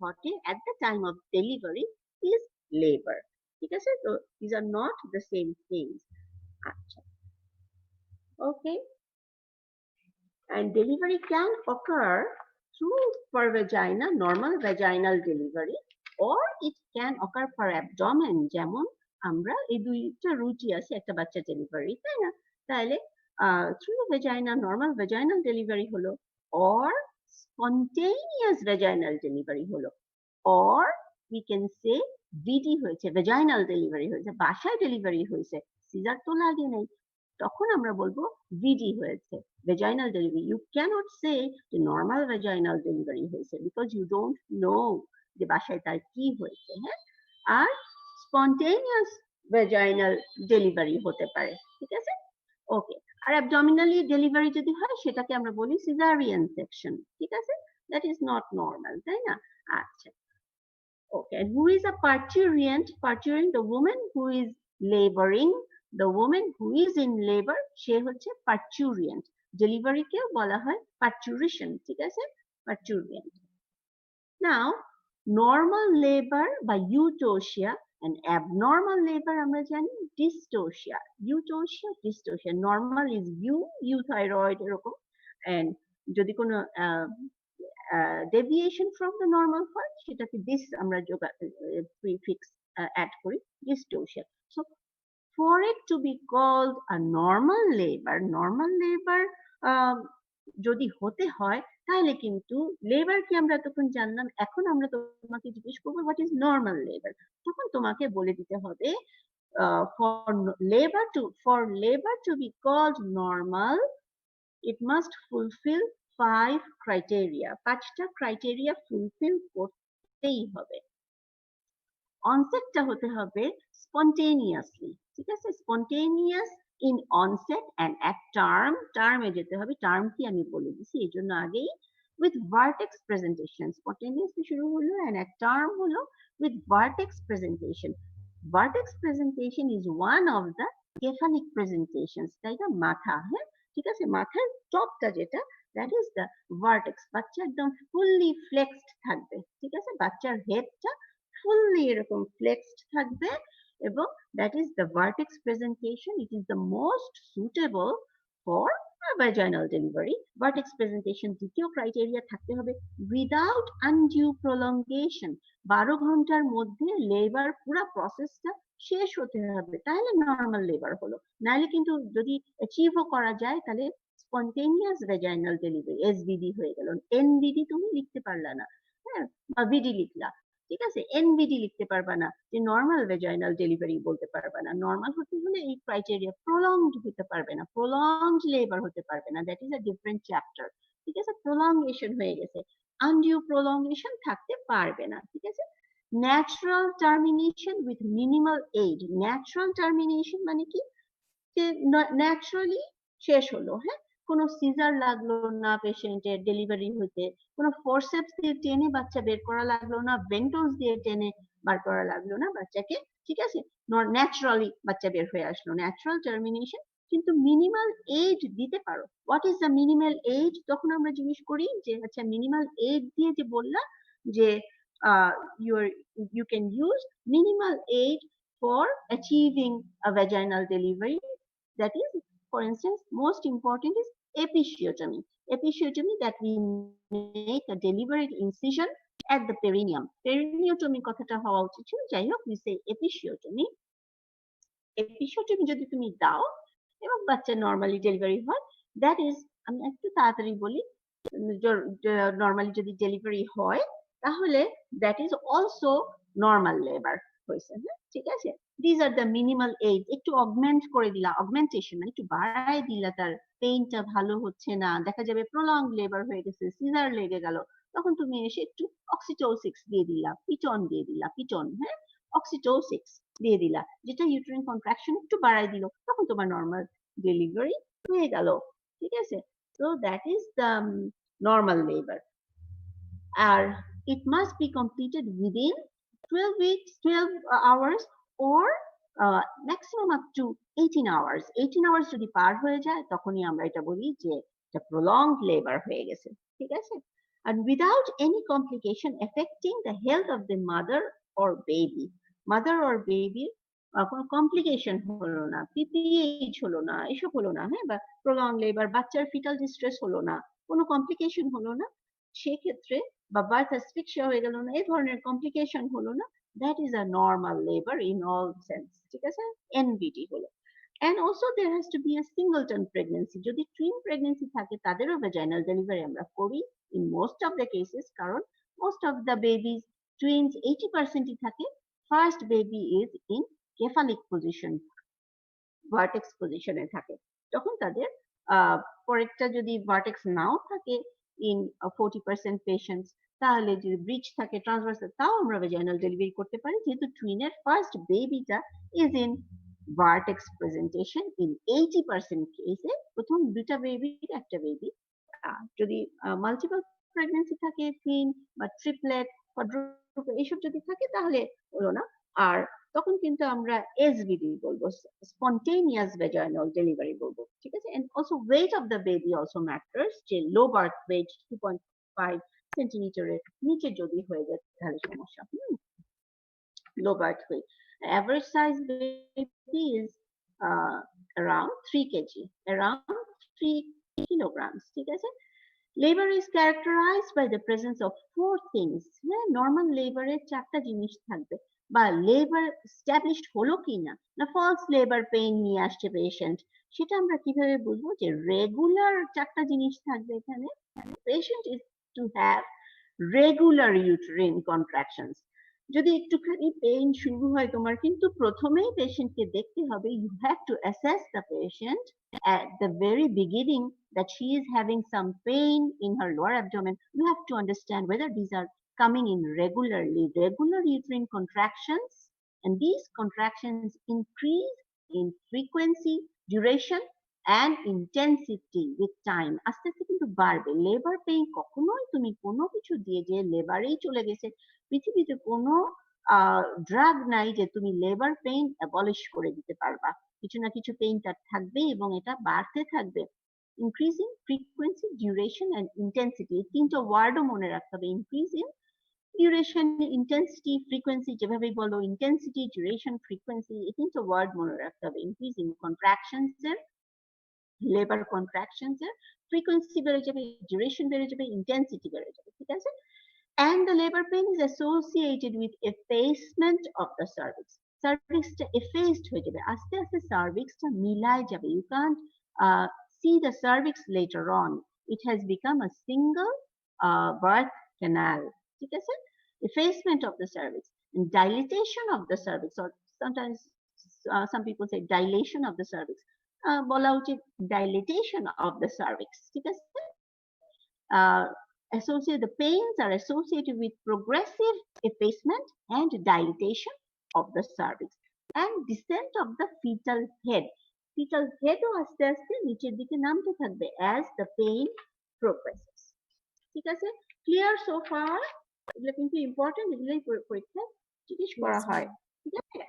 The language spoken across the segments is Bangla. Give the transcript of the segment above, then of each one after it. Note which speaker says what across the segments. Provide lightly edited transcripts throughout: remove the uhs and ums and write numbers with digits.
Speaker 1: ঘটে at the time of delivery is labor. ঠিক আছে, তো these are not the same things. আচ্ছা, okay, and delivery can occur through for vagina, normal vaginal delivery, or it can occur for abdomen, যেমন আমরা এই দুইটা রুচি আছে একটা বাচ্চা ডেলিভারি, তাই না? তাহলে through vagina, normal vaginal delivery হলো, or spontaneous vaginal delivery হলো, or we can say VD হয়েছে, vaginal delivery হয়েছে, বাসায় ডেলিভারি হয়েছে, সিজার তো লাগে নাই, তখন আমরা বলবো ভিডি হয়েছে, vaginal delivery. You cannot say যে normal vaginal delivery হয়েছে because you don't know যে বাসায় তার কি হয়েছে। হ্যাঁ, আর spontaneous vaginal delivery হতে পারে, ঠিক আছে? ওকে, আর abdominally delivery যদি হয় সেটাকে আমরা বলি cesarean section, ঠিক আছে? That is not normal, তাই না? আচ্ছা, okay, and who is a parturient? Parturient, the woman who is laboring, the woman who is in labor, সে হচ্ছে parturient. Delivery কেও বলা হয় parturition, ঠিক আছে? Parturient. Now, normal labor বা eutosia and abnormal labor আমরা জানি dystocia. Eutosia, dystocia. Normal is euthyroid এরকম, and যদি কোনো deviation from the normal হয় সেটাকে this আমরা prefix add করি, dystocia. So for it to be called a normal labor যদি হতে হয় তাহলে কিন্তু লেবার কি আমরা তখন জানলাম, এখন আমরা তোমাকে জিজ্ঞেস করবো what is normal labor, তখন তোমাকে বলে দিতে হবে for labor to be called normal it must fulfill 5 criteria, 5টা ক্রাইটেরিয়া ফুলফিল করতেই হবে। অনসেটটা হতে হবে spontaneously, ঠিক আছে? spontaneous in onset and at টার্মে যেতে হবে, টার্ম কি আমি বলে দিছি এই জন্য আগেই, with vertex presentation, spontaneously শুরু হলো and at term হলো with vertex presentation. Vertex presentation is one of the cephalic presentations, তাই না? মাথা, হ্যাঁ, ঠিক আছে, মাথার টপটা যেটা, that is the vertex, বাচ্চা একদম fully flexed থাকবে, ঠিক আছে? বাচ্চার হেডটা fully এরকম flexed থাকবে, এবং that is the vertex presentation. It is the most suitable for a vaginal delivery. Vertex presentation দ্বিতীয় ক্রাইটেরিয়া থাকতে হবে without undue prolongation, 12 ঘন্টার মধ্যে লেবার পুরো প্রসেসটা শেষ হতে হবে, তাহলে নর্মাল লেবার হলো। নাহলে কিন্তু যদি অ্যাচিভও করা যায় তাহলে স্পন্টেনিয়াস ভ্যাজাইনাল ডেলিভারি, এসভিডি হয়ে গেল। এনভিডি তুমি লিখতে পারলা না, হ্যাঁ, বা ভিডি লিখলা, ঠিক আছে, এনভিডি লিখতে পারবা না, যে নর্মাল ভ্যাজাইনাল ডেলিভারি বলতে পারবা না। নর্মাল হতে হলে এই ক্রাইটেরিয়া, প্রলংড হতে পারবে না, প্রলংড লেবার হতে পারবে না, that is a different chapter, ঠিক আছে? প্রলংগেশন হয়ে গেছে, আনডিউ প্রলংগেশন থাকতে পারবে না, ঠিক আছে? Natural termination with minimal aid, natural termination মানে কি, যে ন্যাচারালি শেষ হলো, হ্যাঁ, কোনো সিজার লাগলো না পেশেন্টের ডেলিভারি হতে, কোনো ফোরসেপস দিয়ে টেনে বাচ্চা বের করা লাগলো না, ভেন্টোস দিয়ে টেনে বার করা লাগলো না বাচ্চাকে, ঠিক আছে? ন্যাচারালি বাচ্চা বের হয়ে আসলো, ন্যাচারাল টার্মিনেশন। কিন্তু মিনিমাল এইড দিতে পারো, what is the minimal aid? তখন আমরা জিজ্ঞেস করি যে আচ্ছা মিনিমাল এইড দিয়ে যে বললা যে you can use minimal aid for achieving a vaginal delivery. That is, for instance, most important is episiotomy. Episiotomy, that we make a deliberate incision at the perineum. Periotomy কথাটা হওয়া উচিত ছিল, যাই হোক, we say episiotomy. Episiotomy যদি তুমি দাও এবং বাচ্চা নর্মালি ডেলিভারি হয়, দ্যাট ইজ, আমি একটু তাড়াতাড়ি বলি, নর্মালি যদি ডেলিভারি হয় তাহলে that is also normal labour হয়েছে, হ্যাঁ, ঠিক আছে? These are the minimal aid. একটু অগমেন্ট করে দিলা, অগমেন্টেশন মানে একটু বাড়ায় দিলা, তার পেইনটা ভালো হচ্ছে না, দেখা যাবে প্রলং লেবার হয়ে গেছে, সিজার লেগে গেল, তখন তুমি এসে একটু অক্সিটোসিক্স দিয়ে দিলা, পিটন দিয়ে দিলা, পিটন, হ্যাঁ, অক্সিটোসিক্স দিয়ে দিলা, যেটা ইউটেরাইন কন্ট্রাকশন একটু বাড়ায় দিল, তখন তোমার নর্মাল ডেলিভারি হয়ে গেল, ঠিক আছে? So that is the normal labor. R it must be completed within 12 weeks, 12 hours or maximum up to 18 hours. 18 hours যদি পার হয়ে যায় তখনই আমরা এটা বলি যে এটা prolonged labor হয়ে গেছে, ঠিক আছে? and without any complication affecting the health of the mother or baby. Mother or baby কোনো কমপ্লিকেশন হলো না, পিপিএইচ হলো না, এসব হলো না, হ্যাঁ, বা প্রলং লেবার, বাচ্চার ফিটাল ডিস্ট্রেস হলো না, কোনো কমপ্লিকেশন হলো না, সেক্ষেত্রে বা বার্থ অ্যাসফিক্সিয়া হয়ে গেল না, এই ধরনের কমপ্লিকেশন হলো না, that is a normal labour in all sense, ঠিক আছে, এনবিটি হলো। And also there has to be a singleton pregnancy. যদি twin pregnancy থাকে তাদেরও vaginal delivery আমরা করি in most of the cases, কারণ most of the babies twins 80% থাকে, first baby is in cephalic position, vertex position এ থাকে, তখন তাদের পরেরটা যদি vertex নাও থাকে in 40% patients, তাহলে যদি ব্রিজ থাকে ট্রান্সভার্সাল, তাও আমরা vaginal delivery করতে পারি, যেহেতু টুইনের ফার্স্ট বেবিটা is in Vertex presentation in 80% কেসে, প্রথম দুটা বেবির একটা বেবি। যদি মাল্টিপল প্রেগন্যান্সি থাকে, টুইন বা ট্রিপলেট, কোয়াড্রুপল এইসব যদি থাকে তাহলে হলো না, আর তখন কিন্তু আমরা এসবিডি বলবো, স্পন্টেনিয়াস ভ্যাজাইনাল ডেলিভারি বলবো, ঠিক আছে। And also weight of the baby also matters, যে লো বার্থ ওয়েট 2.5 সেন্টিমিটারের নিচে যদি হয়ে যায় তাহলে সমস্যা। Low birth weight. Average size baby is around 3 kg, around 3 kilograms. ঠিক আছে? Labor is characterized by the presence of 4 things. Normal labor এর 4টা জিনিস থাকবে, বা লেবার established হলো কিনা, না false labor pain নিয়ে আসছে পেশেন্ট, সেটা আমরা কিভাবে বুঝবো? যে রেগুলার 4টা জিনিস থাকবে এখানে। Patient is to have regular uterine contractions. যদি একটুখানি পেইন শুরু হয় তোমার, কিন্তু প্রথমেই পেশেন্টকে দেখতে হবে, you have to assess the patient at the very beginning that she is having some pain in her lower abdomen. You have to understand whether these are coming in regularly, regular uterine contractions, and these contractions increase in frequency, duration and intensity with time. আস্তে আস্তে কিন্তু বাড়বে। লেবার পেইন কখনোই তুমি কোনো কিছু দিয়ে যে লেবারেই চলে গেছে, পৃথিবীতে কোনো ড্রাগ নাই যে তুমি লেবার পেইন অ্যাবলিশ করে দিতে পারবা। কিছু না কিছু পেইন তার থাকবে এবং এটা বাড়তে থাকবে। Increasing frequency, duration and intensity, এই 3টা ওয়ার্ডও মনে রাখতে হবে। ইনক্রিজিং, ডিউরেশন, ইন্টেন্সিটি, ফ্রিকোয়েন্সি, যেভাবেই বলো, ইন্টেন্সিটি, ডিউরেশন, ফ্রিকোয়েন্সি, এই 3টা ওয়ার্ড মনে রাখতে হবে। ইনক্রিজিং কন্ট্রাকশনস এর, লেবার কন্ট্রাকশনস এর ফ্রিকোয়েন্সি বেড়ে যাবে, ডিউরেশন বেড়ে যাবে, ইন্টেন্সিটি বেড়ে যাবে, ঠিক আছে। And the labor pain is associated with effacement of the cervix. Cervix টা effaced হয়ে যাবে, আস্তে আস্তে cervix টা মিলায় যাবে। You can't see the cervix later on. It has become a single birth canal, ঠিক আছে। Effacement of the cervix and dilatation of the cervix, or sometimes some people say dilation of the cervix. বলা উচিত dilatation of the cervix, ঠিক আছে। The pains are associated with progressive effacement and dilatation of the cervix and descent of the fetal head. Fetal head ও আস্তে আস্তে নিচের দিকে নামতে থাকবে as the pain progresses. ঠিক আছে? Clear so far? এগুলো কিন্তু ইম্পর্টেন্ট, এগুলোই পরীক্ষায় জিজ্ঞেস করা হয়, ঠিক আছে।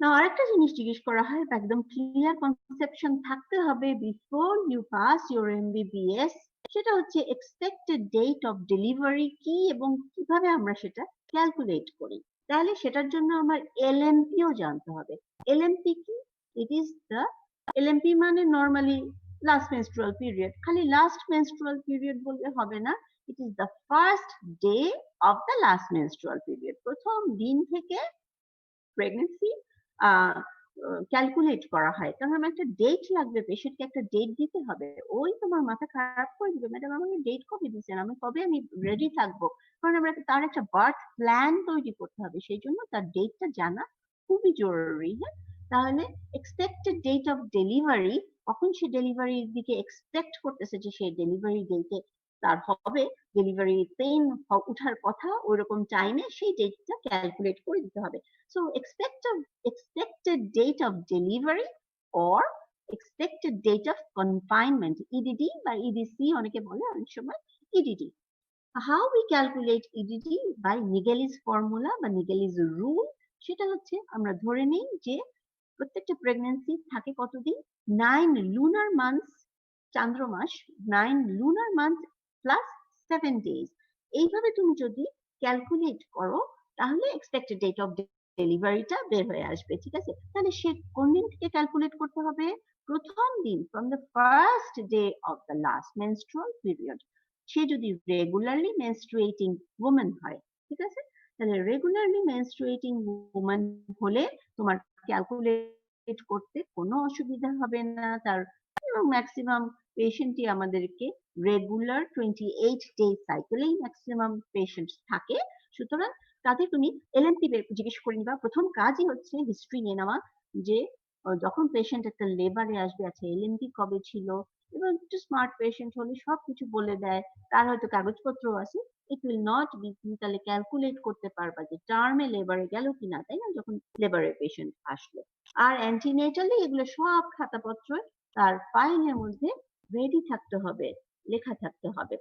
Speaker 1: না, আরেকটা জিনিস জিজ্ঞেস করা হয়, একদম ক্লিয়ার কনসেপশন থাকতে হবে before you pass your MBBS, সেটা হচ্ছে এক্সপেক্টেড ডেট অফ ডেলিভারি কি এবং কিভাবে আমরা সেটা ক্যালকুলেট করি। তাহলে সেটার জন্য আমার এলএমপিও জানতে হবে। এলএমপি কি? ইট ইজ দ্য, এলএমপি মানে নর্মালি লাস্ট মেনস্ট্রুয়াল পিরিয়ড। খালি লাস্ট মেনস্ট্রুয়াল পিরিয়ড বললে হবে না, it is the first day of the last menstrual period. প্রথম দিন থেকে প্রেগনেন্সি ক্যালকুলেট করা হয়, কারণ আমার একটা ডেট লাগবে, পেশেন্টকে একটা ডেট দিতে হবে। ওই তোমার মাথা খারাপ করে দিবে, ম্যাডাম আমাকে ডেট কবে দিচ্ছেন, আমি কবে আমি রেডি থাকবো, কারণ আমরা তার একটা বার্থ প্ল্যান তৈরি করতে হবে, সেই জন্য তার ডেটটা জানা খুবই জরুরি। হ্যাঁ, তাহলে এক্সপেক্টেড ডেট অফ ডেলিভারি, কখন সে ডেলিভারির দিকে এক্সপেক্ট করতেছে যে সে ডেলিভারি ডেটে তার হবে, ডেলিভারি পেইন উঠার কথা ওইরকম টাইমে সেই ডেটটা ক্যালকুলেট করে দিতে হবে। So expected date of delivery or expected date of confinement, EDD বা EDC অনেকে বলে, অনেক সময় EDD. How we calculate EDD? By Naegeli's formula বা Naegeli's rule. সেটা হচ্ছে আমরা ধরে নিই যে প্রত্যেকটা প্রেগন্যান্সি থাকে কতদিন, 9 lunar months, চান্দ্র মাস, 9 lunar months plus 7 days। এইভাবে তুমি যদি ক্যালকুলেট করো তাহলে এক্সপেক্টেড ডেট অফ ডেলিভারিটা বের হয়ে আসবে, ঠিক আছে? তাহলে সে কোন দিন থেকে ক্যালকুলেট করতে হবে? প্রথম দিন, from the first day of the last menstrual period. সে যদি রেগুলারলি মেনস্ট্রুয়েটিং ওম্যান হয়, ঠিক আছে? তাহলে রেগুলারলি মেনস্ট্রুয়েটিং ওম্যান হলে তোমার ক্যালকুলেট করতে কোনো অসুবিধা হবে না তার। এবং ম্যাক্সিমাম পেশেন্টই আমাদেরকে রেগুলার 28 ডে সাইকেলেই ম্যাক্সিমাম পেশেন্ট থাকে। সুতরাং তাদের তুমি এলএমপি জিজ্ঞেস করে নিবা। প্রথম কাজই হচ্ছে হিস্ট্রি নিয়ে নেওয়া, যে যখন পেশেন্ট একটা লেবারে আসবে, আচ্ছা এলএমপি কবে ছিল, এবং একটু স্মার্ট পেশেন্ট হলে সবকিছু বলে দেয়, তার হয়তো কাগজপত্র আছে। ইট উইল নট বি, তুমি তাহলে ক্যালকুলেট করতে পারবা যে টার্মে লেবারে গেল কিনা, তাই না, যখন লেবারে পেশেন্ট আসলো। আর অ্যান্টিনেটালি এগুলো সব খাতাপত্র তার ফাইলের মধ্যে রেডি থাকতে হবে, লেখা থাকতে হবে।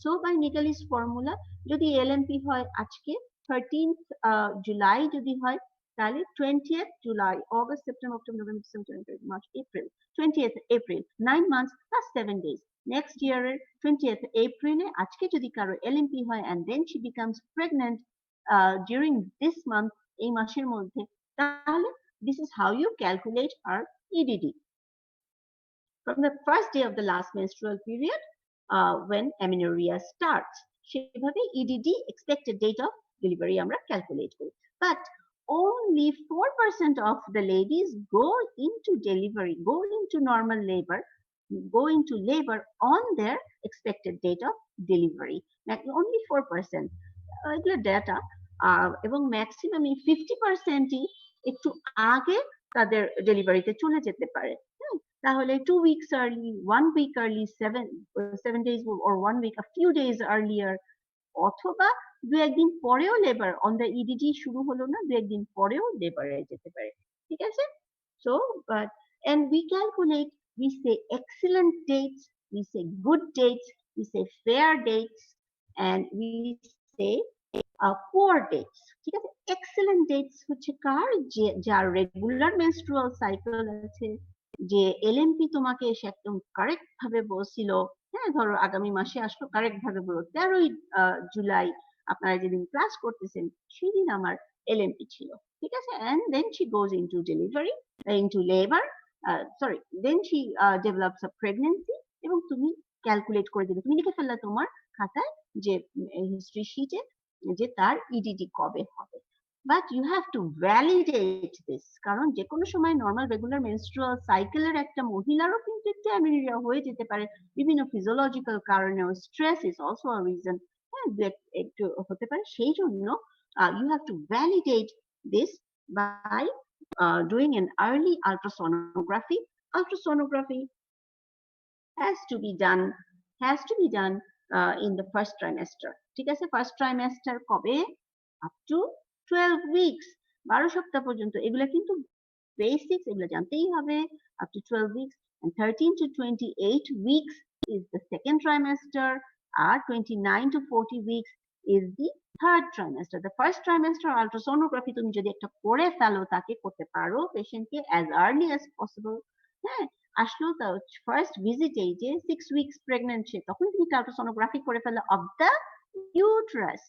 Speaker 1: সো বাই নিটালিস ফর্মুলা, যদি এলএমপি হয় আজকে 13th জুলাই যদি হয়, তাহলে 20th July, August, September, October, November, December, January, March, April, 20th April, 9 months plus 7 days। Next ইয়ারের 20th এপ্রিলে আজকে যদি কারো এলএমপি হয় and then she becomes pregnant during this month, এই মাসের মধ্যে, তাহলে this is how you calculate her EDD. From the first day of the last menstrual period, when amenorrhea starts, সেভাবে EDD, expected date of delivery, আমরা calculate করি। But only 4% of the ladies go into delivery, go into normal labor, go into labor on their expected date of delivery. Like only 4%. এগুলো ডেটা, এবং ম্যাক্সিমাম 50%ই একটু আগে তাদের ডেলিভারিতে চলে যেতে পারে। তাহলে 2 weeks early, 1 week early, 7 days or 1 week, a few days earlier, অথবা 2-1 দিন পরেও লেবার, অন দ্য ইডিডি শুরু হলো না, 2-1 দিন পরেও লেবারে যেতে পারে, ঠিক আছে? So but and we calculate, we say excellent dates, we say good dates, we say fair dates, and we say poor dates, ঠিক আছে? এক্সেলেন্ট ডেটস হচ্ছে কার, যে যার রেগুলার মেনস্ট্রুয়াল সাইকেল আছে, যে এলএমপি তোমাকে এসে একদম কারেক্ট ভাবে বলছিল, হ্যাঁ ধরো আগামী মাসে আসলো, কারেক্ট ভাবে বলল 13ই জুলাই আপনারা যেদিন ক্লাস করতেছেন সেদিন আমার এলএমপি ছিল, ঠিক আছে? And then she goes into delivery, into labour, sorry, then she develops a pregnancy, এবং তুমি ক্যালকুলেট করে দিলে, তুমি লিখে ফেললা তোমার খাতায় যে হিস্ট্রি শিটে যে তার ইডিডি কবে হবে। But you have to validate this, কারণ যে কোনো সময় নর্মাল রেগুলার মেনস্ট্রুয়াল সাইকেলের একটা মহিলারও কিন্তু একটু অ্যামেনোরিয়া হয়ে যেতে পারে, বিভিন্ন ফিজিওলজিক্যাল কারণেও, stress is also a reason, হ্যাঁ একটু হতে পারে। সেই জন্য you have to validate this by doing an early ultrasonography. Ultrasonography has to be done in the first trimester, ঠিক আছে? ফার্স্ট ট্রাইমেস্টার কবে? আপ টু 12 weeks, 12 সপ্তাহ পর্যন্ত। এগুলা কিন্তু বেসিক্স, এগুলো জানতেই হবে। Up to 12 weeks, and 13 to 28 weeks is the second trimester, আর 29 to 40 weeks is the third trimester. The first trimester ultrasonography তুমি যদি একটা করে ফেলো, তাকে করতে পারো পেশেন্টকে as early as possible, হ্যাঁ আসলো তো ফার্স্ট ভিজিটে যে 6 weeks প্রেগন্যান্ট সে, তখন তুমি আল্ট্রাসোনোগ্রাফি করে ফেলো of the uterus,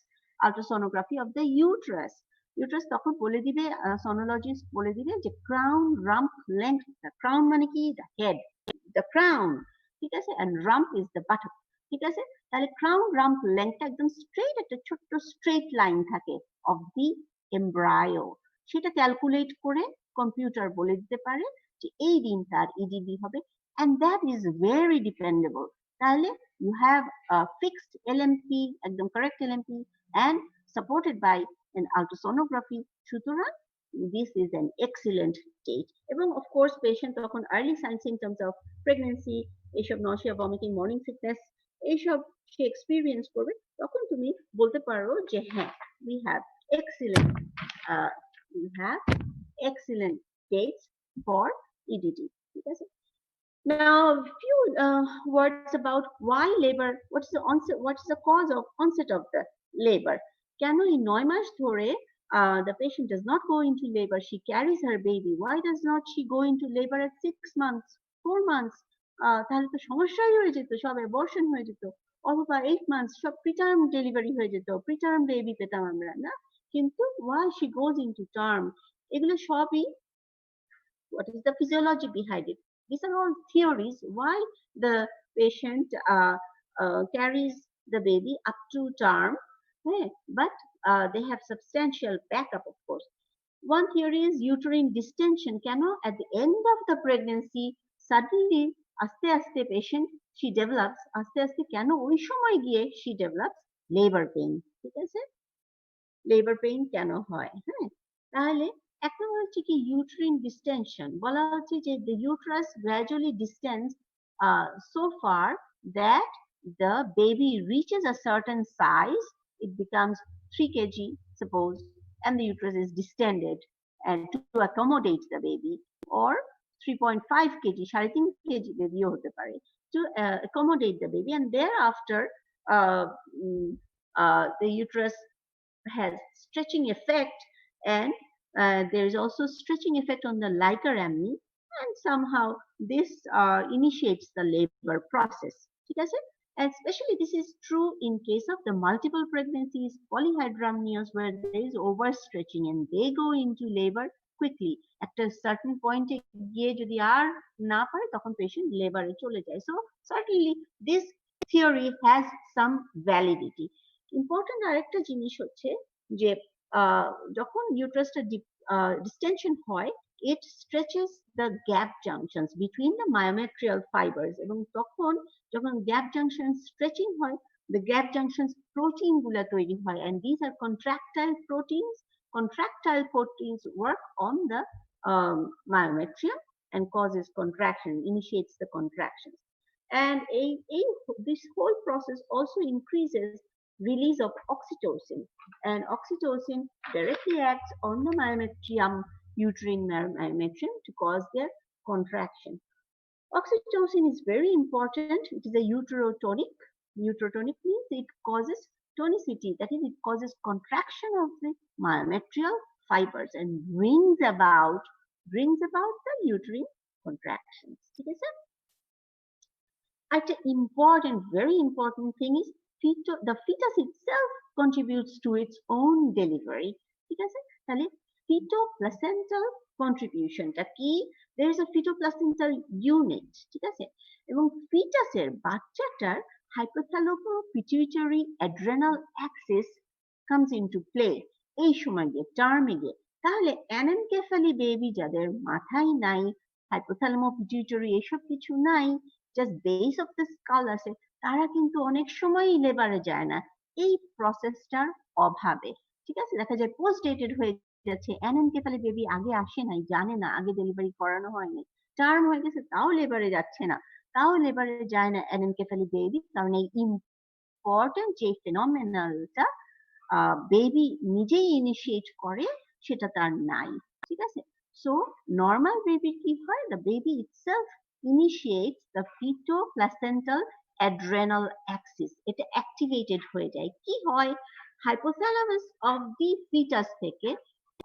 Speaker 1: ultrasonography of the uterus. Uterus তখন বলে দিবে, সোনোলজিস্ট বলে দিবে যে ক্রাউন রাম্প লেংথ, ক্রাউন মানে কি, দ্য হেড, দ্য ক্রাউন, ঠিক আছে? এন্ড রাম্প ইজ দ্য বাটক, ঠিক আছে? তাহলে ক্রাউন রাম্প লেংথটা একদম স্ট্রেট, একটা ছোট্ট স্ট্রেট লাইন থাকে অফ দি এমব্রায়ো, সেটা ক্যালকুলেট করে কম্পিউটার বলে দিতে পারে যে এই দিন তার ইডিডি হবে, and that is very dependable. তাহলে you have a fixed LMP, একদম correct LMP, and supported by an ultrasonography. সুতরাং this is an excellent date. এবং of course patient তখন early sign symptoms of pregnancy, এইসব nausea, vomiting, morning sickness, এইসব সে এক্সপিরিয়েন্স করবে, তখন তুমি বলতে পারো যে হ্যাঁ we have excellent dates for EDD, ঠিক আছে? Now a few words about why labor, what is the cause of onset of the labor. কেন এই 9 মাস ধরে the patient does not go into labor, she carries her baby, why does not she go into labor at 6 months, 4 months? তাহলে তো সমস্যাই হয়ে যেত, সব অ্যাবর্শন হয়ে যেত। অথবা 8 months সব প্রিটার্ম ডেলিভারি হয়ে যেত, প্রিটার্ম বেবি পেতাম আমরা না, কিন্তু why she goes into term, এগুলো সবই what is the physiology behind it. These are all theories why the patient carries the baby up to term, but they have substantial backup, of course. One theory is uterine distension. Cano at the end of the pregnancy suddenly aste aste patient she develops aste aste cano oi shomoy giye she develops labor pain. ঠিক আছে, লেবার পেইন কেন হয়? হ্যাঁ, তাহলে এক নম্বর হচ্ছে কি ইউট্রিন ডিস্টেনশন, বলা হচ্ছে যে the uterus gradually distends so far that the baby reaches a certain size, it becomes 3 kg suppose, and the uterus is distended and to accommodate the baby, or 3.5 kg, 3.5 kg বেবিও হতে পারে, to accommodate the baby, and thereafter uh, the uterus has stretching effect, and there is also stretching effect on the lighter amni, and somehow this initiates the labor process. ঠিক আছে? And especially this is true in case of the multiple pregnancies, polyhydramnios, where there is overstretching and they go into labor quickly. At a certain point গিয়ে যদি আর না পারে তখন patient labor এ চলে যায়. So certainly this theory has some validity. Important আরেকটা জিনিস হচ্ছে যে যখন ইউট্রাসটা ডিস্টেনশন হয়, it stretches the gap junctions between the myometrial fibers, এবং তখন যখন gap junctions stretching হয়, the gap junctions protein গুলা তৈরি হয়, and these are contractile proteins. Contractile proteins work on the myometrium and causes contraction, initiates the contractions, and this whole process also increases release of oxytocin, and oxytocin directly acts on the myometrium, uterine myometrium, to cause their contraction. Oxytocin is very important. It is a uterotonic. Uterotonic means it causes tonicity, that is, it causes contraction of the myometrial fibers and brings about the uterine contractions. ঠিক আছে? An important, very important thing is the fetus itself contributes to its own delivery. ঠিক আছে? তাহলে fetoplacental contributionটা কি? There is a fetoplacental unit. ঠিক আছে? এবং ফিটাসের বাচ্চাটার hypothalamo-pituitary adrenal axis comes into play এই সময় গিয়ে, টার্মে গিয়ে। তাহলে অ্যানেনকেফালি বেবি যাদের মাথায় নাই, hypothalamo-pituitary এসব কিছু নাই, just base of the skull আছে, তারা কিন্তু অনেক সময়ই লেবারে যায় না এই প্রসেসটার অভাবে। ঠিক আছে, দেখা যায় পোস্ট ডেটেড হয়ে যাচ্ছে, অ্যানেনকেফালি বেবি আগে আসে নাই, জানে না, আগে ডেলিভারি করানো হয়নি, টার্ম হয়ে গেছে, তাও লেবারে যাচ্ছে না, তাও লেবারে যায় না অ্যানেনকেফালি বেবি, কারণ এই ইম্পর্টেন্ট যে ফেনোমেনালটা বেবি নিজেই ইনিশিয়েট করে সেটা তার নাই। ঠিক আছে, সো নর্মাল বেবির কি হয়, the baby itself initiates the fetoplacental adrenal axis. এটা activated হয়ে যায়, কি হয়, hypothalamus of the fetus থেকে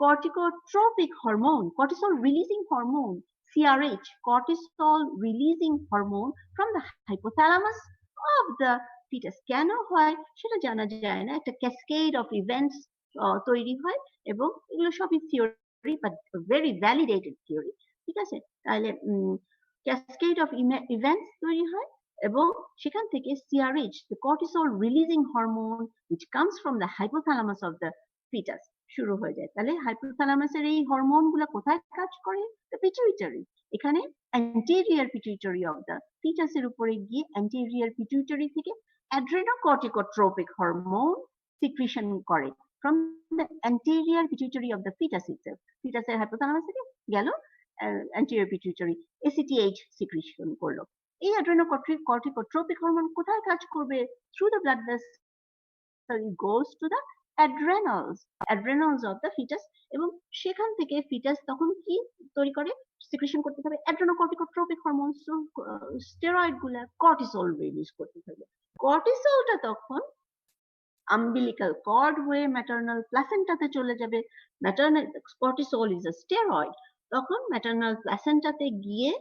Speaker 1: corticotropic hormone, cortisol releasing hormone, CRH, cortisol releasing hormone from the hypothalamus of the fetus কেন হয় সেটা জানা যায় না, একটা ক্যাসকেড অফ ইভেন্টস তৈরি হয়, এবং এগুলো সবই theory, but very validated theory. ঠিক আছে, তাহলে ক্যাসকেড অফ ইভেন্টস তৈরি হয়, এবং সেখান থেকে CRH, the cortisol releasing hormone which comes from the hypothalamus of the fetus শুরু হয়ে যায়। তাহলে হাইপোথ্যালামাসের এই হরমোন গুলা কোথায় কাজ করে, the pituitary, এখানে anterior pituitary of the fetus এর উপরে গিয়ে anterior pituitary থেকে adrenocorticotropic hormone secretion করে from the anterior pituitary of the fetus itself. fetus এর hypothalamus থেকে গেল anterior pituitary, ACTH secretion করলো। এই adrenocorticotropic hormone কোথায় কাজ করবে, through the blood vessel it goes to the adrenals of the fetus, এবং সেখান থেকে ফিটাস তখন কি তৈরি করে, সিক্রেশন করতে হবে adrenocorticotropic hormone, স্টেরয়েড গুলা কর্টিসল রিলিজ করতে হবে। কর্টিসলটা তখন umbilical cord হয়ে ম্যাটারনাল প্লাসেন্টাতে চলে যাবে। Maternal cortisol is a steroid, তখন ম্যাটারনাল প্লাসেন্টাতে গিয়ে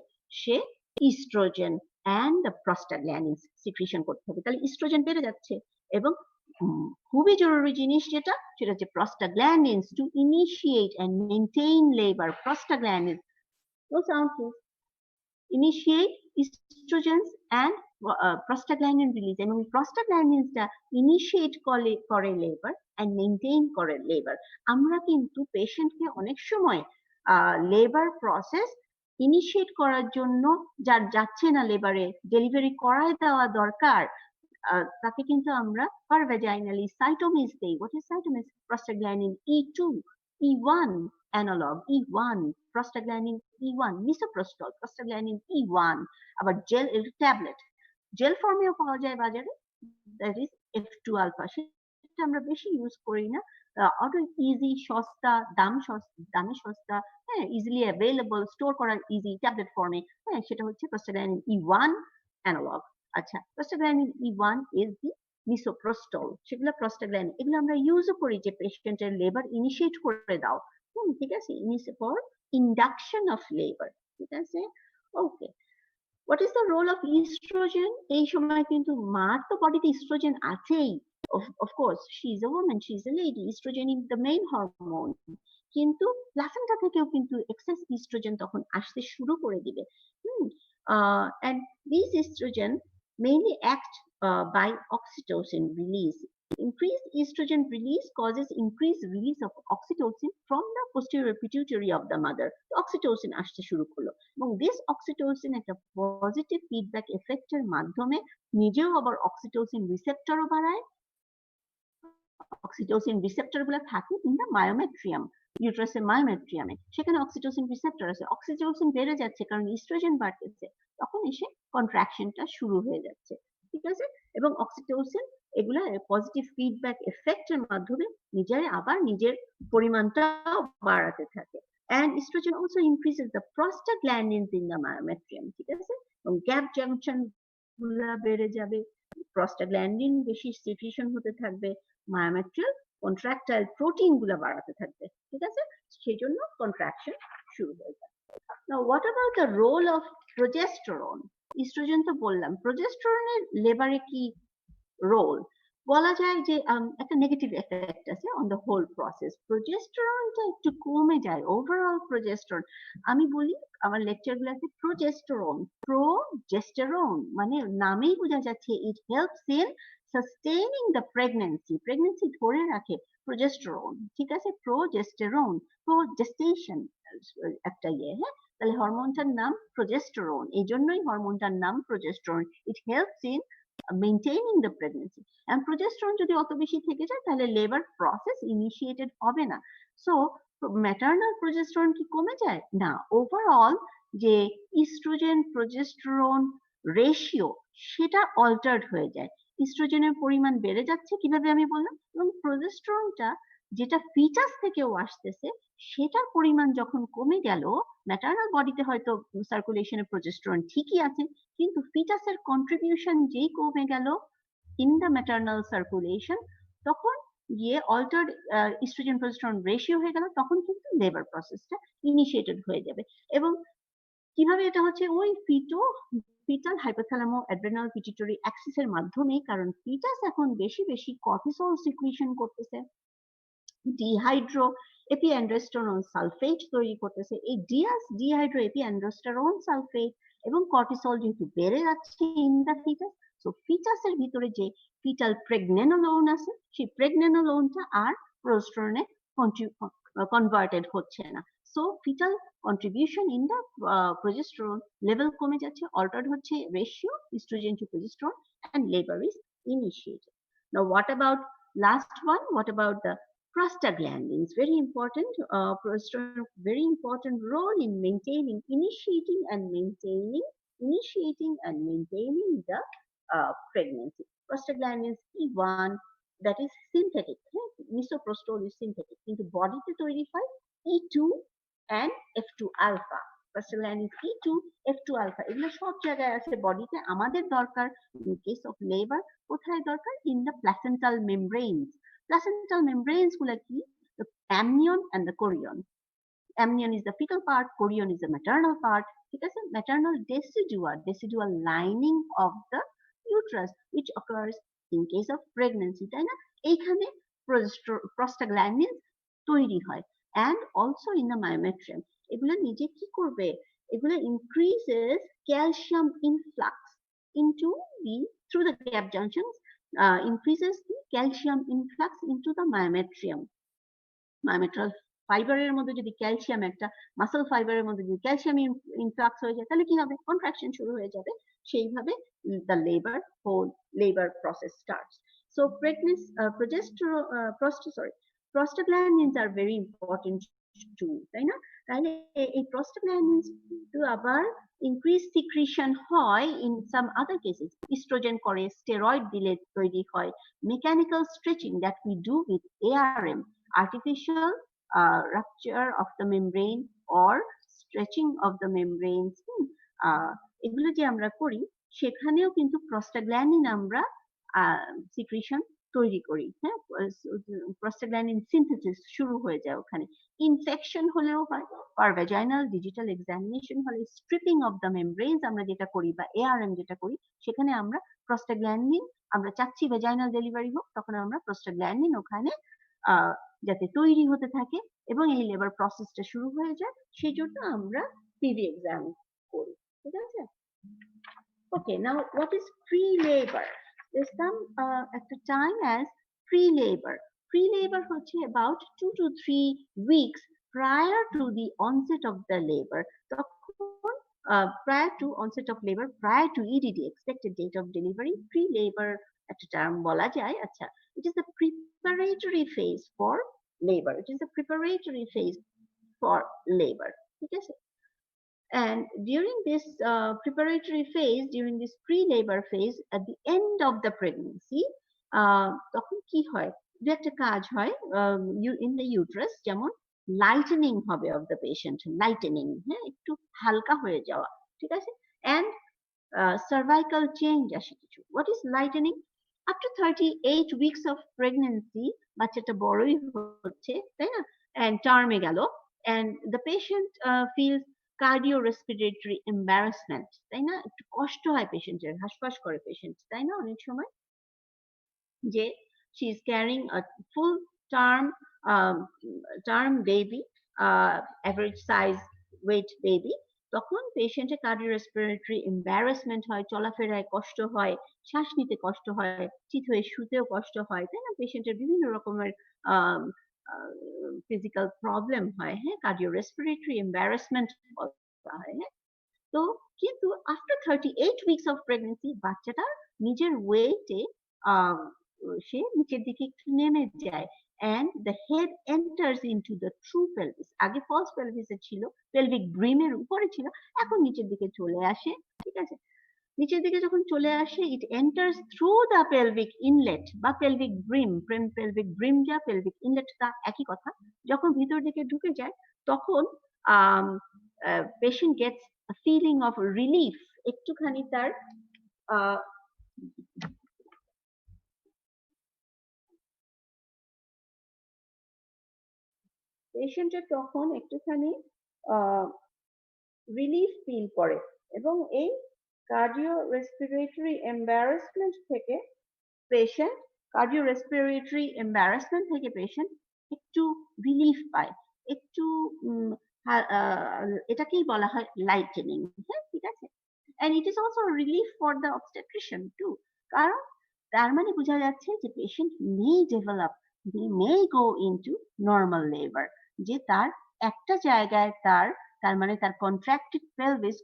Speaker 1: সে oestrogen and the prostaglandins secretion করতে হবে। তাহলে ইস্ট্রোজেন বেড়ে যাচ্ছে এবং খুবই জরুরি জিনিস যেটা সেটা হচ্ছে prostaglandins to initiate and maintain labor. Prostaglandins, no sound please, initiate estrogens and prostaglandin release এবং prostaglandins initiate করে labor and maintain করে labor। আমরা কিন্তু পেশেন্টকে অনেক সময় লেবার প্রসেস ইনিশিয়েট করার জন্য যার যাচ্ছে না লেবারে ডেলিভারি করায় দেওয়া দরকার তাকে কিন্তু আমরা পার ভ্যাজাইনালি সাইটোমিস দেই। What is Cytomis? prostaglandin E2 E1 analog E1 prostaglandin E1 misoprostol prostaglandin E1 আবার জেল ট্যাবলেট জেল ফর্মেও পাওয়া যায় বাজারে, দ্যাট ইজ F2 alpha। সেটা আমরা বেশি ইউজ করি না, অটো ইজি সস্তা দামে সস্তা, হ্যাঁ ইজিলি অ্যাভেলেবল, স্টোর করা ইজি ট্যাবলেট ফর্মে, হ্যাঁ সেটা হচ্ছে prostaglandin E1 analog। আচ্ছা, prostaglandin E1 is the misoprostol, সেগুলো prostaglandin, এগুলো আমরা ইউজও করি যে পেশেন্টের লেবার ইনিশিয়েট করে দাও, ঠিক আছে, ফর ইন্ডাকশন অফ লেবার, ঠিক আছে। ওকে, what is the role of estrogen? এই সময় কিন্তু মার তো বডিতে ইস্ট্রোজেন আছেই, of course she is a woman, she is a lady, estrogen is the main hormone, কিন্তু প্লাসেন্টা থেকেও কিন্তু এক্সেস ইস্ট্রোজেন তখন আসতে শুরু করে দিবে। and these estrogen mainly act by oxytocin release. Increased estrogen release causes increased release of oxytocin from the posterior pituitary of the mother. Oxytocin আসতে শুরু করলো এবং this oxytocin একটা পজিটিভ ফিডব্যাক এফেক্টের মাধ্যমে নিজেও আবার অক্সিটোসিন রিসেপ্টরও বাড়ায়। অক্সিটোসিন রিসেপ্টর গুলো থাকে ইন দ্য মায়োমেট্রিয়াম, ইউট্রাসের মায়োমেট্রিয়ামে, সেখানে অক্সিটোসিন রিসেপ্টর আছে। অক্সিটোসিন বেড়ে যাচ্ছে কারণ ইস্ট্রোজেন বাড়তেছে, তখন এসে কন্ট্রাকশনটা শুরু হয়ে যাচ্ছে, ঠিক আছে। এবং অক্সিটোসিন এগুলা পজিটিভ ফিডব্যাক এফেক্টের মাধ্যমে নিজের পরিমাণটা বাড়াতে থাকে। and estrogen also increases the prostaglandins in the myometrium, ঠিক আছে, এবং গ্যাপ জাংশন গুলা বেড়ে যাবে, prostaglandin বেশি সিক্রিশন হতে থাকবে, মায়োমেট্রিয়াল কন্ট্রাক্টাইল প্রোটিন গুলা বাড়াতে থাকবে, ঠিক আছে, সেই জন্য কন্ট্রাকশন শুরু হয়ে যাবে। Now what about the role of progesterone? Estrogen তো বললাম, প্রোজেস্টেরনের লেবারে কি রোল? বলা যায় যে একটা নেগেটিভ এফেক্ট আছে অন দ্য হোল প্রসেস। প্রোজেস্টেরনটা একটু কমে যায়, ওভারঅল প্রোজেস্টেরন। আমি বলি আমার লেকচারগুলোতে প্রোজেস্টেরন মানে নামেই বোঝা যাচ্ছে it helps in sustaining the pregnancy ধরে রাখে প্রোজেস্টেরন, ঠিক আছে, প্রোজেস্টেরন, প্রোজেস্টেশন একটা হ্যাঁ, তাহলে হরমোনটার নাম প্রোজেস্টেরন, এই জন্যই হরমোনটার নাম progesterone. It helps in maintaining the pregnancy, and progesterone যদি অত বেশি থেকে যায় তাহলে লেবার প্রসেস ইনিশিয়েটেড হবে না। সো ম্যাটারনাল প্রোজেস্টেরন কি কমে যায়? না, ওভারঅল যে ইস্ট্রোজেন প্রোজেস্টেরন রেশিও সেটা অল্টার্ড হয়ে যায়, ইস্ট্রোজেনের পরিমাণ বেড়ে যাচ্ছে, কিভাবে আমি বললাম, এবং প্রোজেস্টেরনটা যেটা ফিটাস থেকেও আসতেছে সেটার পরিমাণ যখন কমে গেল, ম্যাটারনাল বডিতে হয়তো সার্কুলেশনে প্রোজেস্টেরন ঠিকই আছে, কিন্তু ফিটাসের কন্ট্রিবিউশন যেই কমে গেল ইন দ্য ম্যাটারনাল সার্কুলেশন, তখন গিয়ে অল্টার্ড ইস্ট্রোজেন প্রোজেস্টেরন রেশিও হয়ে গেল, তখন কিন্তু লেবার প্রসেসটা ইনিশিয়েটেড হয়ে যাবে। এবং কিভাবে এটা হচ্ছে? ওই ফিটাল হাইপোথ্যালামো অ্যাড্রেনাল পিটুইটারি অ্যাক্সিসের মাধ্যমে, কারণ ফিটাস এখন বেশি কর্টিসল সিক্রিশন করতেছে, ডিহাইড্রো এপিঅ্যান্ড্রোস্টেরন সালফেট তৈরি করতেছে, এই ডিহাইড্রো এপিঅ্যান্ড্রোস্টেরন সালফেট এবং কর্টিসল যেহেতু বেড়ে যাচ্ছে ইন দ্য ফিটাস, সো ফিটাসের ভিতরে যে ফিটাল প্রেগনেনোলোন আছে সেই প্রেগনেনোলোনটা আর প্রোজেস্টেরনে কনভার্টেড হচ্ছে না, so foetal contribution in the progesterone level কমে যাচ্ছে, অল্টার্ড হচ্ছে ratio estrogen to progesterone, and labor is initiated. Now what about last one? What about the prostaglandins? Very important, progesterone very important role in initiating and maintaining the pregnancy. Prostaglandins E1, that is synthetic, misoprostol is synthetic, কিন্তু বডিতে তৈরি হয় E2 and F2 alpha. prostaglandins E2, F2 alpha এগুলো সব জায়গায় আছে বডিতে, আমাদের দরকার in case of labor কোথায় দরকার? in the placental membranes. Placental membranes গুলা কি? The amnion and the chorion. amnion is the fetal part, chorion is the maternal part, ঠিক আছে? Maternal decidual lining of the uterus, which occurs in case of pregnancy, তাই না? এইখানে prostaglandins তৈরি হয়, and also in the myometrium. এগুলো নিজে কি করবে? এগুলো increases calcium influx into the through the gap junctions, increases the calcium influx into the myometrium. Myometrial ফাইবারের মধ্যে যদি ক্যালসিয়াম, একটা মাসল ফাইবারের মধ্যে যদি ক্যালসিয়াম ইনফ্লাক্স হয়ে যায়, তাহলে কি হবে? কন্ট্রাকশন শুরু হয়ে যাবে। সেইভাবে the whole labor process starts. So prostaglandins are very important too, তাই না? তাহলে এই prostaglandins তো আবার increase secretion হয় in some other cases. Estrogen করে, steroid দিলে তৈরি হয়, mechanical stretching that we do with ARM, artificial rupture of the membrane or stretching of the membranes, এগুলো যে আমরা করি, সেখানেও কিন্তু প্রস্টাগ্ল্যান্ডিন আমরা সিক্রিশন তৈরি করি, হ্যাঁ, প্রস্টাগ্ল্যান্ডিন সিনথেসিস শুরু হয়ে যায় ওখানে। ইনফেকশন হলেও হয়, আর ভ্যাজাইনাল ডিজিটাল এক্সামিনেশন হলে স্ট্রিপিং অফ দ্য মেমব্রেনস আমরা যেটা করি, বা এআরএম যেটা করি, সেখানে আমরা প্রস্টাগ্ল্যান্ডিন, আমরা চাচ্ছি ভ্যাজাইনাল ডেলিভারি হোক, তখন আমরা প্রস্টাগ্ল্যান্ডিন ওখানে যাতে তৈরি হতে থাকে এবং এই লেবার প্রসেসটা শুরু হয়ে যায়, সেই জন্য আমরা পিভি এক্সাম করি, ঠিক আছে? Okay, now what is pre-labor? There's some at the time as pre-labor. Pre-labor হচ্ছে about 2 to 3 weeks prior to the onset of the labor. তখন prior to onset of labor, prior to EDD, expected date of delivery, pre-labor একটা টার্ম বলা যায়। আচ্ছা, it is the preparatory phase for labor. It is the preparatory phase for labor. ঠিক আছে? And during this preparatory phase, during this pre-labor phase, at the end of the pregnancy, তখন কি হয়? দু একটা কাজ হয় in the uterus, যেমন লাইটেনিং হবে of the patient, লাইটেনিং, হ্যাঁ, একটু হালকা হয়ে যাওয়া, ঠিক আছে? And cervical change আসে কিছু। What is lightening? Up to 38 weeks of pregnancy, বাচ্চাটা বড়ই হচ্ছে, তাই না? And টার্মে গেল, and the patient feels cardiorespiratory embarrassment, তাই না? একটু কষ্ট হয় পেশেন্টের, হাসফাস করে পেশেন্ট, তাই না? অনেক সময় যে she is carrying a full term baby, average size weight baby, তখন পেশেন্টের কার্ডিওরেসপিরেটরি এম্বারাসমেন্ট হয়, চলাফেরায় কষ্ট হয়, শ্বাস নিতে কষ্ট হয়, চিত হয়ে শুতেও কষ্ট হয়, তাই না? পেশেন্টের বিভিন্ন রকমের ফিজিক্যাল প্রবলেম হয়, হ্যাঁ, কার্ডিওরেসপিরেটরি এম্বারাসমেন্ট বলা হয়, হ্যাঁ। তো কিন্তু আফটার 38 উইকস অফ প্রেগনেন্সি বাচ্চাটা নিজের ওয়েটে সে নিচের দিকে একটু নেমে যায়, and the head enters into the true pelvis. আগে false pelvis এ ছিল, pelvic brim এর উপরে ছিল, এখন নিচের দিকে চলে আসে, ঠিক আছে? নিচের দিকে যখন চলে আসে, it enters through the pelvic inlet বা pelvic brim, pelvic brim যা pelvic inlet তা একই কথা। যখন ভিতর দিকে ঢুকে যায়, তখন patient gets a feeling of relief, একটুখানি তার পেশেন্টের তখন একটুখানি রিলিফ ফিল করে, এবং এই কার্ডিওরেসপিরেটরি এম্বারাসমেন্ট থেকে পেশেন্ট একটু রিলিফ পায়, একটু এটাকেই বলা হয় লাইটেনিং, হ্যাঁ, ঠিক আছে? and it is also a relief for the obstetrician too, কারণ তার মানে বোঝা যাচ্ছে যে patient may develop, they may go into normal labor, যে তার একটা জায়গায় তার মানে তার contracted pelvis,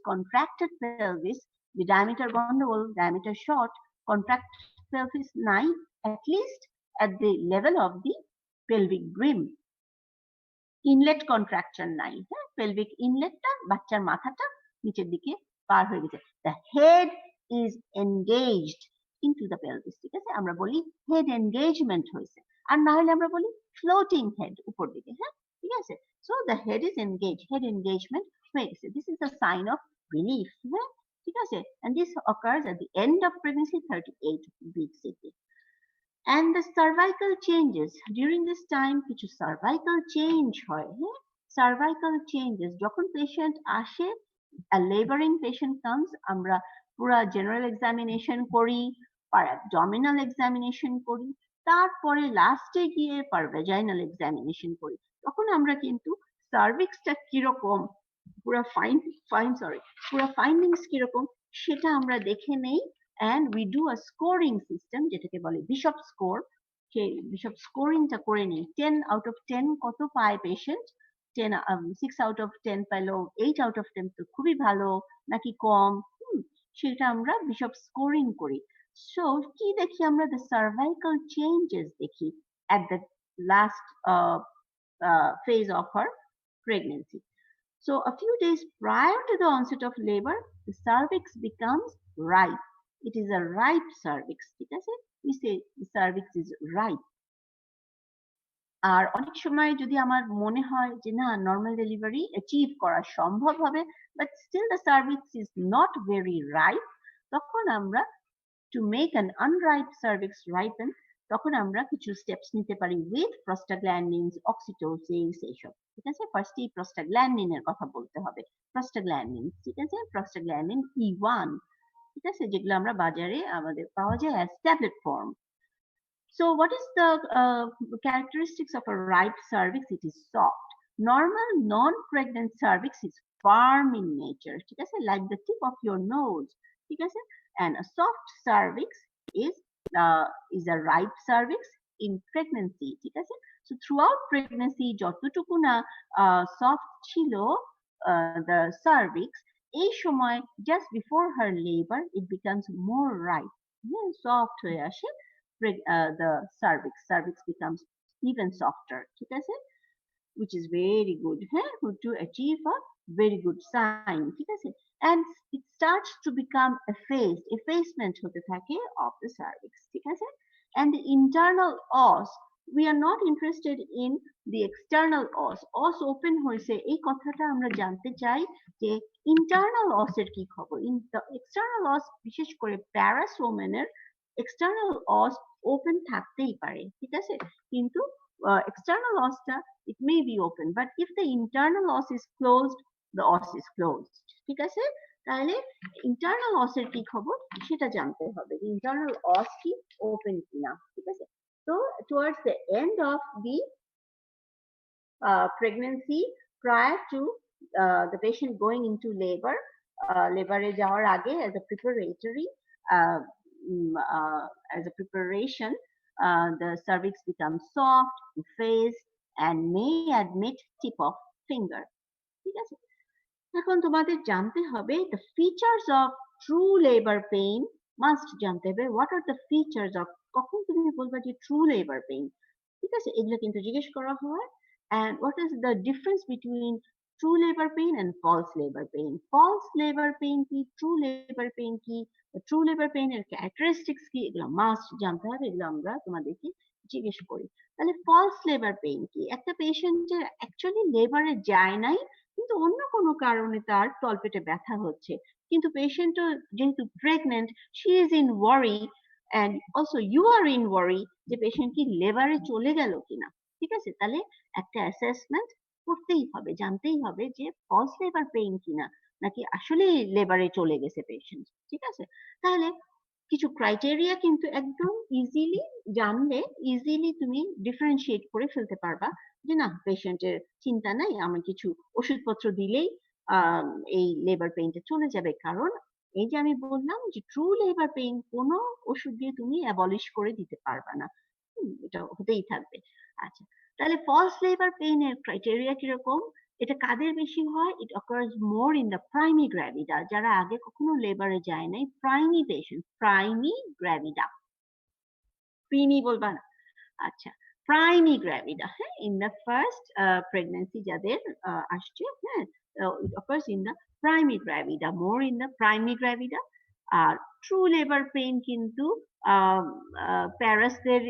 Speaker 1: the diameter গন্ডগোল, diameter short, contracted pelvis নাই, at least at the level of the pelvic brim, inlet contraction নাই, হ্যাঁ, পেলভিক ইনলেটটা, বাচ্চার মাথাটা নিচের দিকে পার হয়ে গেছে, the head is engaged into the pelvis, ঠিক আছে? আমরা বলি হেড এনগেজমেন্ট হয়েছে, আর না হলে আমরা বলি ফ্লোটিং হেড উপর দিকে, হ্যাঁ, ঠিক আছে? so the head is engaged, head engagement হয়ে গেছে, this is a sign of relief, হ্যাঁ, ঠিক আছে? and this occurs at the end of pregnancy, 38 weeks. And the cervical changes during this time, কিছু cervical change হয়, হ্যাঁ, সার্ভাইকাল চেঞ্জেস, যখন পেশেন্ট আসে, a laboring patient comes, আমরা পুরা জেনারেল এক্সামিনেশন করি, পার অ্যাবডোমিনাল এক্সামিনেশন করি, তারপরে লাস্টে গিয়ে পার ভ্যাজাইনাল এক্সামিনেশন করি। তখন আমরা কিন্তু সার্ভিক্সটা কিরকম, পুরা পুরা ফাইন্ডিংস কিরকম সেটা আমরা দেখে নেই, and we do a scoring system যেটাকে বলে বিশপ স্কোর। সেই বিশপ স্কোরিংটা করে নেই, 10 out of 10 কত পায় পেশেন্ট, 6 out of 10 পেলো, 8 out of 10 তো খুবই ভালো নাকি কম, সেটা আমরা বিশপ স্কোরিং করি। সো কি দেখি আমরা, the cervical changes দেখি at the last phase of her pregnancy. So a few days prior to the onset of labor, the cervix becomes ripe. It is a ripe cervix. ঠিক আছে? We say the cervix is ripe. আর অনেক সময় যদি আমার মনে হয় যে না নর্মাল ডেলিভারি অ্যাচিভ করা সম্ভব হবে, but still the cervix is not very ripe, তখন আমরা to make an unripe cervix ripen, তখন আমরা কিছু স্টেপস নিতে পারি উইথ প্রস্টাগ্ল্যান্ডিনস, অক্সিটোসিস, এইসব। ঠিক আছে, ফার্স্টেই প্রস্টাগ্ল্যান্ডিনের কথা বলতে হবে। প্রস্টাগ্ল্যান্ডিন, ঠিক আছে, প্রস্টাগ্ল্যান্ডিন E1, ঠিক আছে, যেগুলো আমরা বাজারে আমাদের পাওয়া যায় as tablet form. So what is the characteristics of a ripe cervix? It is soft. Normal non-pregnant cervix is firm in nature, ঠিক আছে, like the tip of your nose, ঠিক আছে, and a soft cervix is a ripe cervix in pregnancy, ঠিক আছে। So throughout pregnancy যতটুকু না soft ছিল the cervix, এই সময় just before her labor it becomes more ripe, soft হয়ে আসে, the cervix becomes even softer, ঠিক আছে, which is very good, to achieve a very good sign, ঠিক আছে, and it starts to become effacement হতে থাকে of the cervix, ঠিক আছে, and the internal os, we are not interested in the external os open হয়েছে এই কথাটা আমরা জানতে চাই যে ইন্টারনাল os এর কি খবর। এক্সটার্নাল os বিশেষ করে প্যারাস ওমেনের এক্সটার্নাল os ওপেন থাকতেই পারে, ঠিক আছে, কিন্তু external osটা it may be open, but if the internal os is closed, the os is closed, ঠিক আছে। তাহলে ইন্টারনাল os এর কি খবর সেটা জানতে হবে, ইন্টারনাল os কি ওপেন কিনা, ঠিক আছে। তো towards the end of the pregnancy, prior to the patient going into labor, labor-এ যাওয়ার আগে as a preparatory as a preparation, the cervix becomes soft, effaced, and may admit tip of finger, ঠিক আছে। এখন তোমাদের জানতে হবে the features of true labor pain, must জানতে হবে what are the features of, কখন তুমি বলবা যে true labor pain, ঠিক আছে, এগুলো কিন্তু জিজ্ঞেস করা হয়, and what is the difference between true labor pain and false labor pain, false labor pain কি, true labor pain কি, true labor pain এর characteristics কি, এগুলো মাস্ট জানতে হবে, এগুলো আমরা তোমাদেরকে জিজ্ঞেস করি। তাহলে ফলস লেবার পেইন কি, একটা পেশেন্টের অ্যাকচুয়ালি লেবারে যায় নাই কিন্তু অন্য কোনো কারণে তার তলপেটে ব্যথা হচ্ছে, কিন্তু পেশেন্টও যেহেতু pregnant, she is in worry and also you are in worry যে পেশেন্ট কি লেবারে চলে গেল কিনা, ঠিক আছে, তাহলে একটা অ্যাসেসমেন্ট করতেই হবে, জানতেই হবে যে ফলস লেবার পেইন কিনা নাকি আসলে লেবারে চলে গেছে পেশেন্ট, ঠিক আছে। তাহলে কিছু ক্রাইটেরিয়া কিন্তু একদম ইজিলি জানলে ইজিলি তুমি ডিফারেন্সিয়েট করে ফেলতে পারবা যে না পেশেন্টের চিন্তা নাই, আমার কিছু ওষুধপত্র দিলেই এই লেবার পেইনটা চলে যাবে, কারণ এই যে আমি বললাম যে ট্রু লেবার পেইন কোনো ওষুধ দিয়ে তুমি অ্যাবলিশ করে দিতে পারবা না, এটা হতেই থাকবে। আচ্ছা, তাহলে ফলস লেবার পেইন এর ক্রাইটেরিয়া কিরকম, এটা কাদের বেশি হয়, it occurs more in the primi gravida, যারা আগে কখনো লেবারে যায় নাই, প্রাইমি পেশেন্ট, প্রাইমি গ্র্যাভিডা, প্রিমি বলবা না, আচ্ছা, প্রাইমি গ্র্যাভিডা, হ্যাঁ, ইন দ্য ফার্স্ট প্রেগনেন্সি যাদের আসছে, হ্যাঁ, it occurs in the primi gravida, more in the primi gravida. আর ট্রু লেবার পেইন কিন্তু প্যারাসদের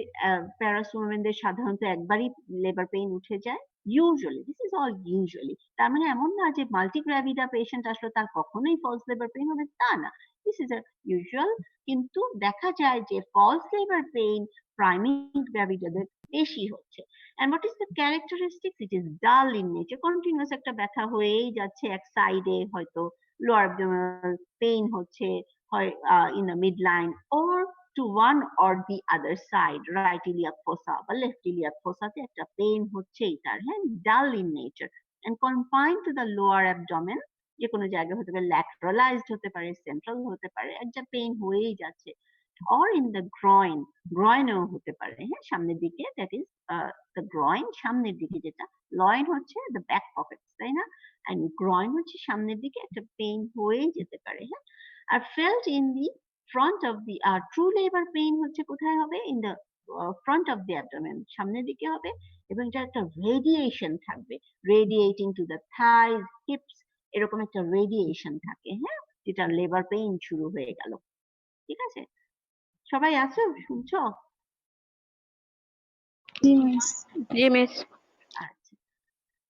Speaker 1: প্যারাস ওমেনদের সাধারণত একবারই লেবার পেইন উঠে যায়, usually, this is all usually, তার মানে এমন না যে মাল্টি গ্র্যাভিডা পেশেন্ট আসলো তার কখনোই ফলস লেবার পেইন হবে, তা না, দিস ইজ আ ইউজুয়াল, কিন্তু দেখা যায় যে ফলস লেবার পেইন প্রাইমি গ্র্যাভিডাদের বেশি হচ্ছে। And what is the characteristics? It is dull in nature. Continuous একটা ব্যথা হয়েই যাচ্ছে এক সাইডে, হয়তো lower abdominal pain হচ্ছে, হয় in the midline or to one or the other side, right iliac fossa বা left iliac fossa তে একটা পেইন হচ্ছেই তার, হ্যাঁ, dull in nature and confined to the lower abdomen, যে কোনো জায়গায় হতে পারে, lateralized হতে পারে, central হতে পারে, একটা পেইন হয়েই যাচ্ছে, or in the groin, groinও হতে পারে, হ্যাঁ, সামনের দিকে, that is the groin, সামনের দিকে, যেটা loin হচ্ছে the back pockets, তাই না, and groin হচ্ছে সামনের দিকে একটা পেইন হয়েই যেতে পারে, হ্যাঁ। আর felt in the front of the true labor pain হচ্ছে কোথায় হবে? In the front of the abdomen, সামনের দিকে হবে, এবং এটা একটা রেডিয়েশন থাকবে, radiating to the thighs, hips, এরকম একটা রেডিয়েশন থাকে, হ্যাঁ, যেটা লেবার পেইন শুরু হয়ে গেল। ঠিক আছে, সবাই আছো, শুনছো?
Speaker 2: জি মিস।
Speaker 1: আচ্ছা,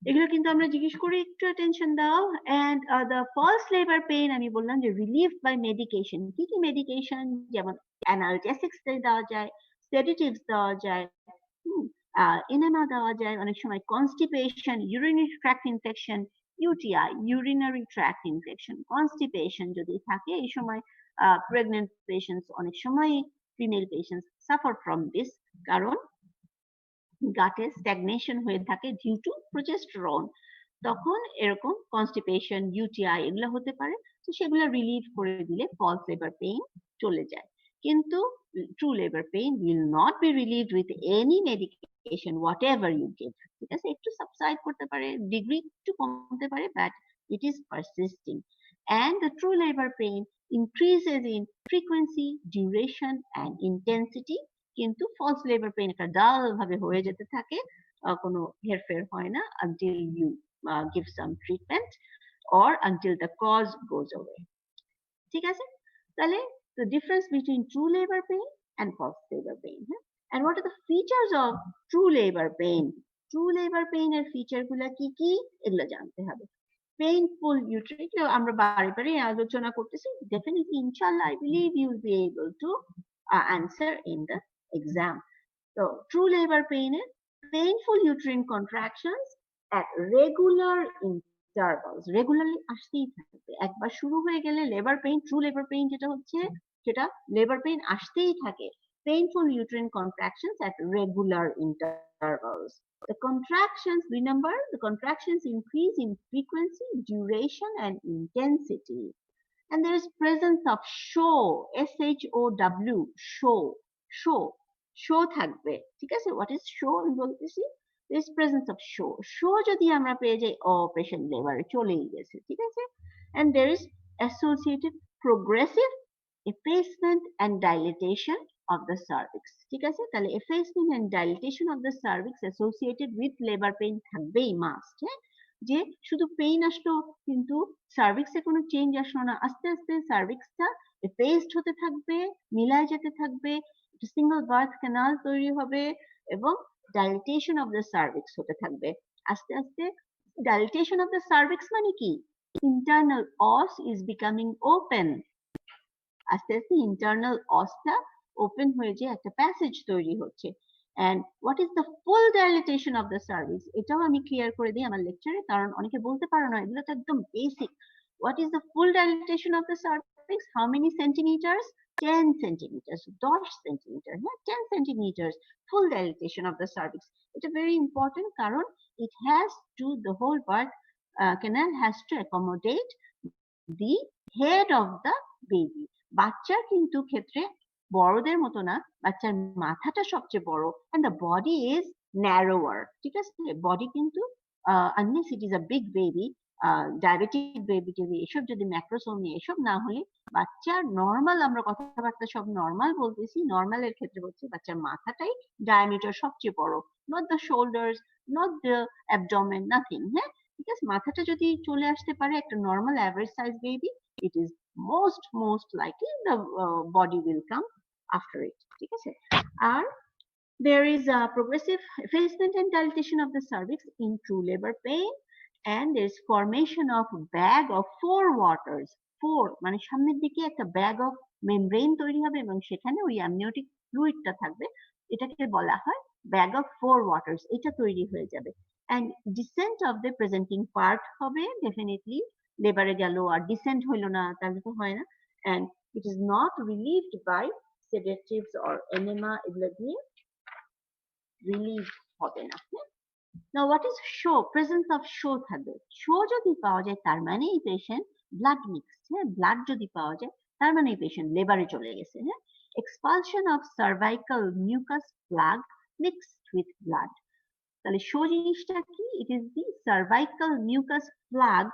Speaker 1: এগুলো কিন্তু আমরা জিজ্ঞেস করি, একটু অ্যাটেনশন দাও। And the false labour pain আমি বললাম যে রিলিফ বাই মেডিকেশন। কি কি মেডিকেশন? যেমন অ্যানালজেসিক্স দেওয়া যায়, সেডেটিভস দেওয়া যায়, এনেমা দেওয়া যায়, অনেক সময় constipation, urinary tract infection, UTI, urinary tract infection, constipation যদি থাকে এই সময় প্রেগনেন্ট পেশেন্টস, অনেক সময় female patients suffer from this, কারণ গাটে স্ট্যাগনেশন হয়ে থাকে ডিউ টু প্রোজেস্টেরন, তখন এরকম কনস্টিপেশন, ইউটিআই এগুলো হতে পারে। তো সেগুলো রিলিভ করে দিলে ফলস লেবার পেইন চলে যায়। কিন্তু true labour pain will not be relieved with any medication whatever you give. ঠিক আছে, একটু সাবসাইড করতে পারে, ডিগ্রি একটু কমতে পারে, but it is persisting. And the true labor pain increases in frequency, duration and intensity, কিন্তু ফলস লেবার পেইন একটা ডাল ভাবে হয়ে যেতে থাকে, কোনো হেরফের হয় না, until you give some treatment or until the cause goes away. ঠিক আছে, তাহলে the difference between true labor pain and false labor pain, হ্যাঁ? And what are the features of true labor pain? True labor pain এর ফিচার গুলা কি কি, এগুলো জানতে হবে। পেইনফুল ইউট্রাইন, আমরা বারে বারে আলোচনা করতেছি, ডেফিনেটলি ইনশাআল্লাহ I believe you will be able to answer in the exam. So true labor pain is painful uterine contractions at regular intervals, regularly আসতেই থাকবে, একবার শুরু হয়ে গেলে labour pain, true labour pain যেটা হচ্ছে, সেটা লেবার পেইন আসতেই থাকে, painful uterine contractions at regular intervals. The contractions, remember, the contractions increase in frequency, duration and intensity. And there is presence of show, SHOW, show থাকবে। ঠিক আছে, what is show আমি বলতেছি, there is presence of show যদি আমরা পেয়ে যাই, patient labor চলেই গেছে। ঠিক আছে, and there is associated progressive effacement and dilatation of the cervix. ঠিক আছে, তাহলে effacement and dilatation of the cervix associated with labor pain থাকবেই, মাস্ট, হ্যাঁ, যে শুধু পেইন আসলো কিন্তু সার্ভিক্সে কোনো চেঞ্জ আসলো না, আস্তে আস্তে সার্ভিক্সটা এফেসড হতে থাকবে, মিলায় যেতে থাকবে, সিঙ্গল বার্থ ক্যানাল তৈরি হবে এবং ডাইলেটেশন অফ দ্য সার্ভিক্স হতে থাকবে আস্তে আস্তে। ডাইলেটেশন অফ দ্য সার্ভিক্স মানে কি? ইন্টারনাল অস ইজ বিকামিং ওপেন, আস্তে আস্তে ইন্টারনাল অসটা ওপেন হয়ে যে একটা প্যাসেজ তৈরি হচ্ছে। And what is the full dilatation of the cervix? এটাও আমি ক্লিয়ার করে দিই আমার লেকচারে, কারণ অনেকে বলতে পারো না, এগুলো তো একদম basic. What is the full dilatation of the cervix? How many centimeters? 10 centimeters, 10 centimeters, হ্যাঁ, 10 centimeters full dilatation of the cervix. এটা very important, কারণ it has to, the whole birth canal has to accommodate the head of the baby. বাচ্চার কিন্তু ক্ষেত্রে বড়দের মতো না, বাচ্চার মাথাটা সবচেয়ে বড়, and the body is narrower. ঠিক আছে, বডি কিন্তু unless it is a big baby, diabetic baby টেবি এসব যদি ম্যাক্রোসোমি এসব না হলে, বাচ্চার নর্মাল, আমরা কথাবার্তা সব নর্মাল বলতেছি, নর্মাল এর ক্ষেত্রে হচ্ছে বাচ্চার মাথাটাই ডায়ামিটার সবচেয়ে বড়, not the shoulders, not the abdomen, nothing, হ্যাঁ। ঠিক আছে, মাথাটা যদি চলে আসতে পারে একটা normal average size baby, it is most likely the body will come after it. ঠিক আছে, আর there is a progressive effacement and dilatation of the cervix in true labor pain, and there is formation of bag of four waters. Four মানে সামনের দিকে একটা ব্যাগ অফ মেমব্রেন তৈরি হবে এবং সেখানে ওই অ্যামনিওটিক ফ্লুইডটা থাকবে, এটাকে বলা হয় ব্যাগ অফ 4 ওয়াটার্স এটা তৈরি হয়ে যাবে। And descent of the presenting part হবে ডেফিনেটলি লেবারে গেল আর ডিসেন্ট হইলো না, তাহলে তো হয় না। And it is not relieved by sedatives or enema, এগুলো দিয়ে রিলিভ হবে না। Now what is show? Presence of show থাকবে। show যদি পাওয়া যায় তার মানে এই পেশেন্ট ব্লাড মিক্স, হ্যাঁ, ব্লাড যদি পাওয়া যায় তার মানে এই পেশেন্ট লেবারে চলে গেছে, হ্যাঁ। Expulsion of cervical mucus plug mixed with blood, তাহলে শো জিনিসটা কি? It is the cervical mucus plug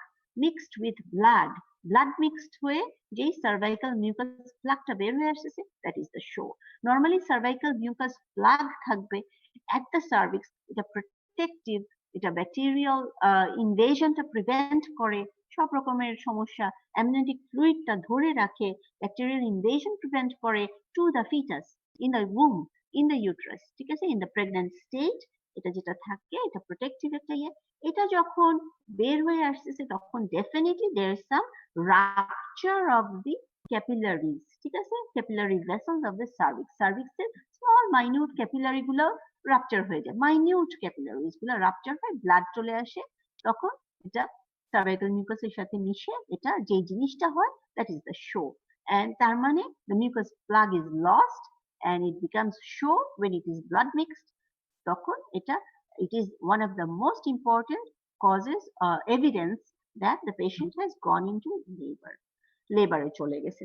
Speaker 1: mixed with blood, blood mixed হয়ে যেই সার্ভাইকাল মিউকাস প্লাগটা বের হয়ে আসছে, that is the show. Normally cervical mucus plug থাকবে অ্যাট দ্য সার্ভিক্স, এটা প্রোটেক্টিভ, এটা ব্যাকটেরিয়াল ইনভেশনটা প্রিভেন্ট করে, সব রকমের সমস্যা, অ্যামনিওটিক ফ্লুইডটা ধরে রাখে, ব্যাকটেরিয়াল ইনভেশন প্রিভেন্ট করে to the foetus in the womb, in the uterus, ঠিক আছে, ইন দ্য প্রেগন্যান্ট স্টেট। এটা যেটা থাকে এটা প্রোটেক্টিভ একটা ইয়ে। এটা যখন বের হয়ে আসতেছে তখন definitely there is some rupture of the capillaries, ঠিক আছে, capillary vessels of the cervix, সার্ভিক্সের স্মল মাইনিউট ক্যাপিলারি গুলো রাপচার হয়ে যায়, মাইনিউট ক্যাপিলারিজ গুলো রাপচার হয়, ব্লাড চলে আসে, তখন এটা সার্ভাইকাল মিউকাসের সাথে মিশে এটা যে জিনিসটা হয়, that is the show. And তার মানে the mucus plug is lost and it becomes show when it is blood mixed, তখন এটা it is one of the most important causes evidence that the patient has gone into labor, labor চলে গেছে।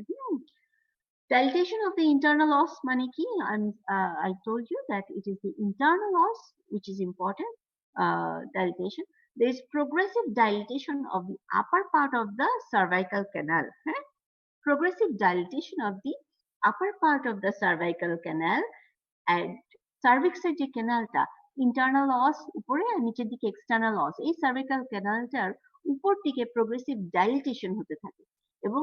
Speaker 1: Dilatation of the internal os মানে কি? I told you that it is the internal os which is important, dilatation. There is progressive dilatation of the upper part of the cervical canal, progressive dilatation of the upper part of the cervical canal, and সার্ভিক্সের যে ক্যানালটা ইন্টারনাল অস উপরে আর নিচের দিকে এক্সটার্নাল অস, এই সার্ভিক্যাল ক্যানালটার উপর দিকে প্রোগ্রেসিভ ডাইলেটেশন হতে থাকে, এবং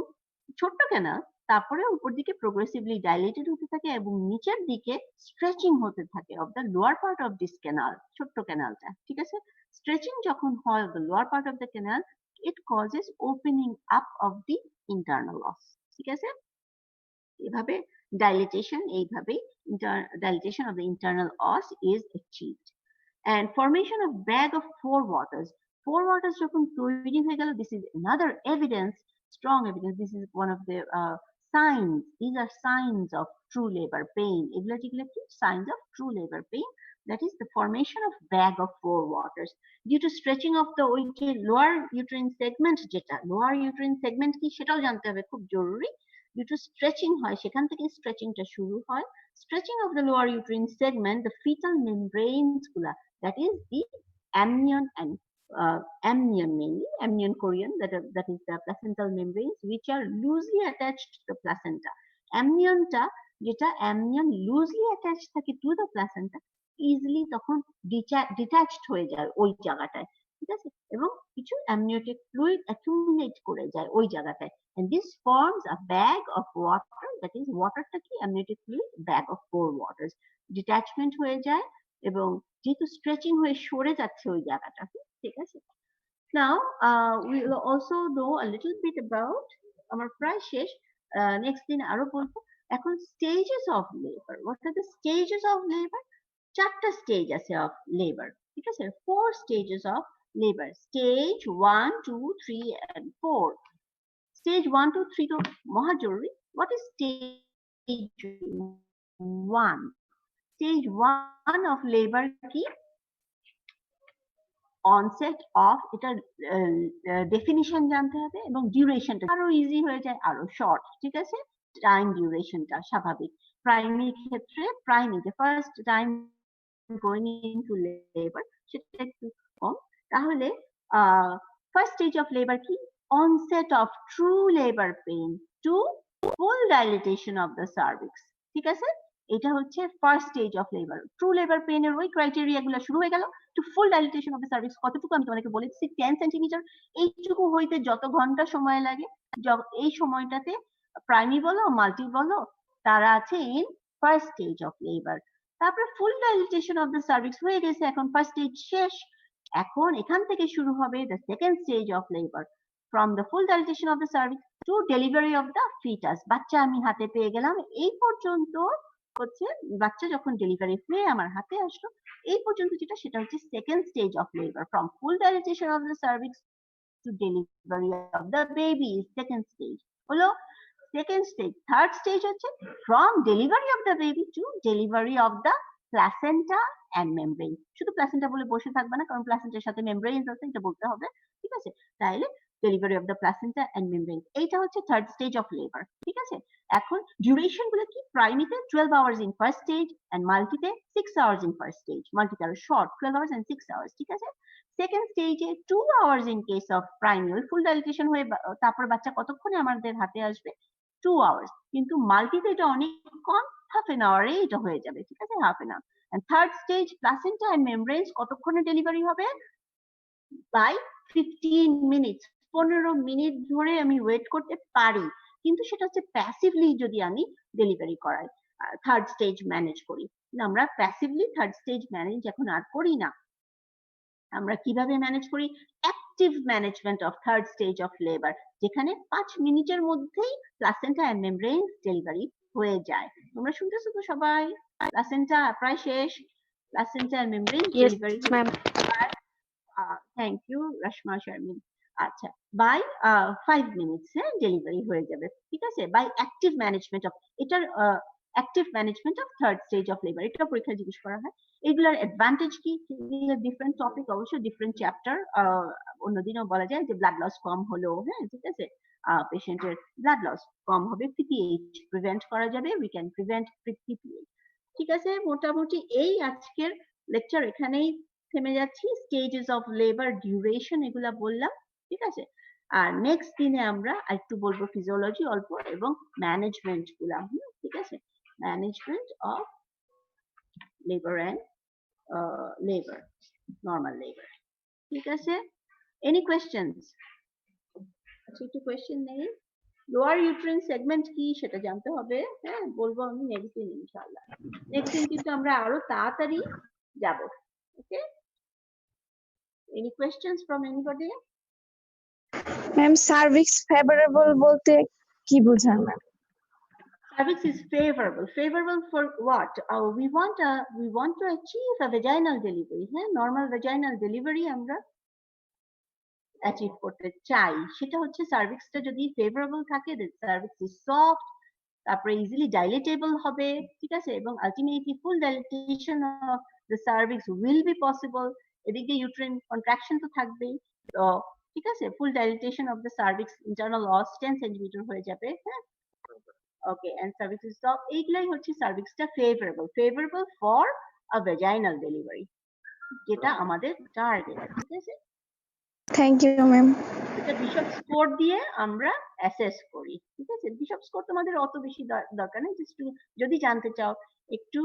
Speaker 1: ছোট্ট ক্যানাল তারপরে উপর দিকে প্রোগ্রেসিভলি ডাইলেটেড হতে থাকে এবং নিচের দিকে স্ট্রেচিং হতে থাকে of the lower part of this canal, ছোট্ট ক্যানালটা, ঠিক আছে। স্ট্রেচিং যখন হয় of the lower part of the canal, it causes opening up of the internal অস, ঠিক আছে। এভাবে dilatation, এইভাবে dilatation of the internal os is achieved. And formation of bag of 4 waters, 4 waters যখন তৈরি হয়ে গেল, this is another evidence, strong evidence, this is one of the signs, these are signs of true labor pain, এগুলো যেগুলো কি signs of true labor pain, that is the formation of bag of 4 waters due to stretching of the ওই যে lower uterine segment, যেটা lower uterine segment কি সেটাও জানতে হবে, খুব জরুরি। due to stretching হয়, সেখান থেকে স্ট্রেচিংটা শুরু হয়, stretching of the lower uterine segment, the fetal membranes গুলা, that is the amnion and amnion, mainly amnion chorion, that is the placental membranes which are loosely attached to the placenta. amnionটা যেটা amnion loosely attached থাকে to the placenta, easily তখন detached হয়ে যায় ওই জায়গাটায়, ঠিক আছে, এবং কিছু amniotic fluid accumulate করে যায় ওই জায়গাটায়, and this forms a bag of water, that is waterটা কি amniotic fluid, bag of 4 waters, detachment হয়ে যায় এবং যেহেতু স্ট্রেচিং হয়ে সরে যাচ্ছে ওই জায়গাটা, ঠিক আছে। Now we will also know a little bit about, আমার প্রায় শেষ, নেক্সট দিন আরো বলবো। এখন stages of labor, what are the stages of labor? 4টা স্টেজ আছে অফ লেবার, ঠিক আছে, 4 stages of labor, stage 1 2 3 and 4. Stage 1 2 3 তো মহা জরুরি। What is stage 1? Stage 1 of labor কি? অনসেট অফ, এটার ডেফিনিশন জানতে হবে এবং ডিউরেশনটা আরো ইজি হয়ে যায়, আরো শর্ট, ঠিক আছে, টাইম ডিউরেশনটা স্বাভাবিক। প্রাইমারি ক্ষেত্রে প্রাইমারি যে first time going into labour সেটা একটু কম। তাহলে ফার্স্ট স্টেজ অফ লেবার কি? Onset of true labour pain to full dilatation of the cervix, ঠিক আছে, এটা হচ্ছে first stage of labour. True labour পেইনের ওই ক্রাইটেরিয়া গুলো শুরু হয়ে গেল। To full dilatation of the cervix কতটুকু আমি তোমাকে বলেছি 10 সেন্টিমিটার, এইটুকু হইতে যত ঘন্টা সময় লাগে, এই সময়টাতে প্রাইমারি বলো মাল্টি বলো তারা আছে in first stage of labour. তারপরে ফুল ডাইলেটেশন অফ দ্য সার্ভিক্স হয়ে গেছে, এখন ফার্স্ট স্টেজ শেষ, এখন এখান থেকে শুরু হবে the second stage of labour, from the full dilatation of the cervix to delivery of the foetus, বাচ্চা আমি হাতে পেয়ে গেলাম, এই পর্যন্ত হচ্ছে বাচ্চা যখন ডেলিভারি হয়ে আমার হাতে আসলো এই পর্যন্ত যেটা সেটা হচ্ছে second stage of labour from full dilatation of the cervix to delivery of the baby second stage হলো সেকেন্ড স্টেজ থার্ড স্টেজ হচ্ছে from delivery of the baby to delivery of the placenta and membrane শুধু প্লাসেন্টা বলে বসে থাকবে না কারণ প্লাসেন্টার সাথে মেমব্রেন আছে এটা বলতে হবে ঠিক আছে তাইলে delivery of the placenta and membrane এইটা হচ্ছে থার্ড স্টেজ অফ লেবার ঠিক আছে এখন ডিউরেশন গুলো কি প্রাইমিতে 12 hours in first stage and মাল্টিতে 6 আওয়ার্স ইন ফার্স্ট স্টেজ মাল্টিতে আরো শর্ট 12 আওয়ার্স এন্ড 6 আওয়ার্স ঠিক আছে সেকেন্ড স্টেজে 2 hours in case of primary full dilatation হয়ে তারপর বাচ্চা কতক্ষণে আমাদের হাতে আসবে 2 আওয়ার্স কিন্তু মাল্টিতে এটা অনেক কম হাফ এন আওয়ারে এটা হয়ে যাবে ঠিক আছে half an hour and third stage placenta and membranes কতক্ষণে ডেলিভারি হবে বাই 15 মিনিটস 15 মিনিট ধরে আমি ওয়েট করতে পারি কিন্তু সেটা হচ্ছে প্যাসিভলি যদি আমি ডেলিভারি করাই থার্ড স্টেজ ম্যানেজ করি আমরা প্যাসিভলি থার্ড স্টেজ ম্যানেজ এখন আর করি না আমরা কিভাবে ম্যানেজ করি active management of third stage of labour যেখানে 5 মিনিটের মধ্যেই প্লাসেন্টা এন্ড মেমব্রেন ডেলিভারি হয়ে যায় তোমরা শুনতেছো তো সবাই প্লাসেন্টা প্রায় শেষ placenta and membrane delivery thank you Rashma Sharmin আচ্ছা বাই 5 মিনিটস ডেলিভারি হয়ে যাবে ঠিক আছে বাই অ্যাক্টিভ ম্যানেজমেন্ট অফ এটার active management of third stage of labour এটা পরীক্ষায় জিজ্ঞেস করা হয় এগুলার অ্যাডভান্টেজ কি ডিফারেন্ট টপিক অবশ্যই ডিফারেন্ট চ্যাপ্টার অন্যদিনও বলা যায় যে ব্লাড লস কম হলো হ্যাঁ ঠিক আছে পেশেন্টের ব্লাড লস কম হবে পিপিএইচ প্রিভেন্ট করা যাবে উই ক্যান প্রিভেন্ট পিপিএইচ ঠিক আছে মোটামুটি এই আজকের লেকচার এখানেই থেমে যাচ্ছি স্টেজেস অফ লেবার ডিউরেশন এগুলা বললাম ঠিক আছে আর নেক্সট দিনে আমরা একটু বলবো ফিজিওলজি অল্প এবং ম্যানেজমেন্ট গুলা ঠিক আছে management of labour and labour normal labour ঠিক আছে এনি কোয়েশ্চেনস আচ্ছা একটু কোয়েশ্চেন নেই লোয়ার ইউট্রাইন সেগমেন্ট কি সেটা জানতে হবে হ্যাঁ বলবো আমি নেক্সট দিন ইনশাআল্লাহ নেক্সট দিন কিন্তু আমরা আরো তাড়াতাড়ি যাব ওকে any questions from anybody
Speaker 2: ma'am cervix favourable বলতে কি বোঝান ma'am
Speaker 1: cervix is favorable for what we want to achieve a vaginal delivery normal vaginal delivery আমরা অ্যাচিভ করতে চাই সেটা হচ্ছে সার্ভিক্সটা যদি ফেভারেবল থাকে সার্ভিক্স ইজ সফট তারপরে ইজিলি ডাইলেটেবল হবে ঠিক আছে এবং ultimately full dilatation of the cervix will be possible এদিক দিয়ে ইউট্রাইন কন্ট্রাকশন তো থাকবেই তো ঠিক আছে full dilatation of the cervix internal os 10 centimetre হয়ে যাবে হ্যাঁ okay and cervix is soft এইগুলাই হচ্ছে সার্ভিক্সটা favourable for a vaginal delivery যেটা আমাদের টার্গেট ঠিক আছে
Speaker 2: থ্যাংক ইউ ম্যাম
Speaker 1: এটা বিশপ স্কোর দিয়ে আমরা অ্যাসেস করি ঠিক আছে বিশপ স্কোর তোমাদের অত বেশি দরকার নেই জাস্ট যদি জানতে চাও একটু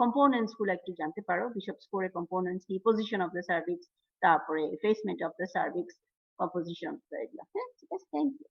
Speaker 1: কম্পোনেন্টস গুলো একটু জানতে পারো বিশপ স্কোরের কম্পোনেন্টস কি পজিশন অফ দ্য সার্ভিক্স তারপরে ফেসমেন্ট অফ দ্য সার্ভিক্স কম্পোজিশন এগুলো হ্যাঁ ঠিক আছে থ্যাংক ইউ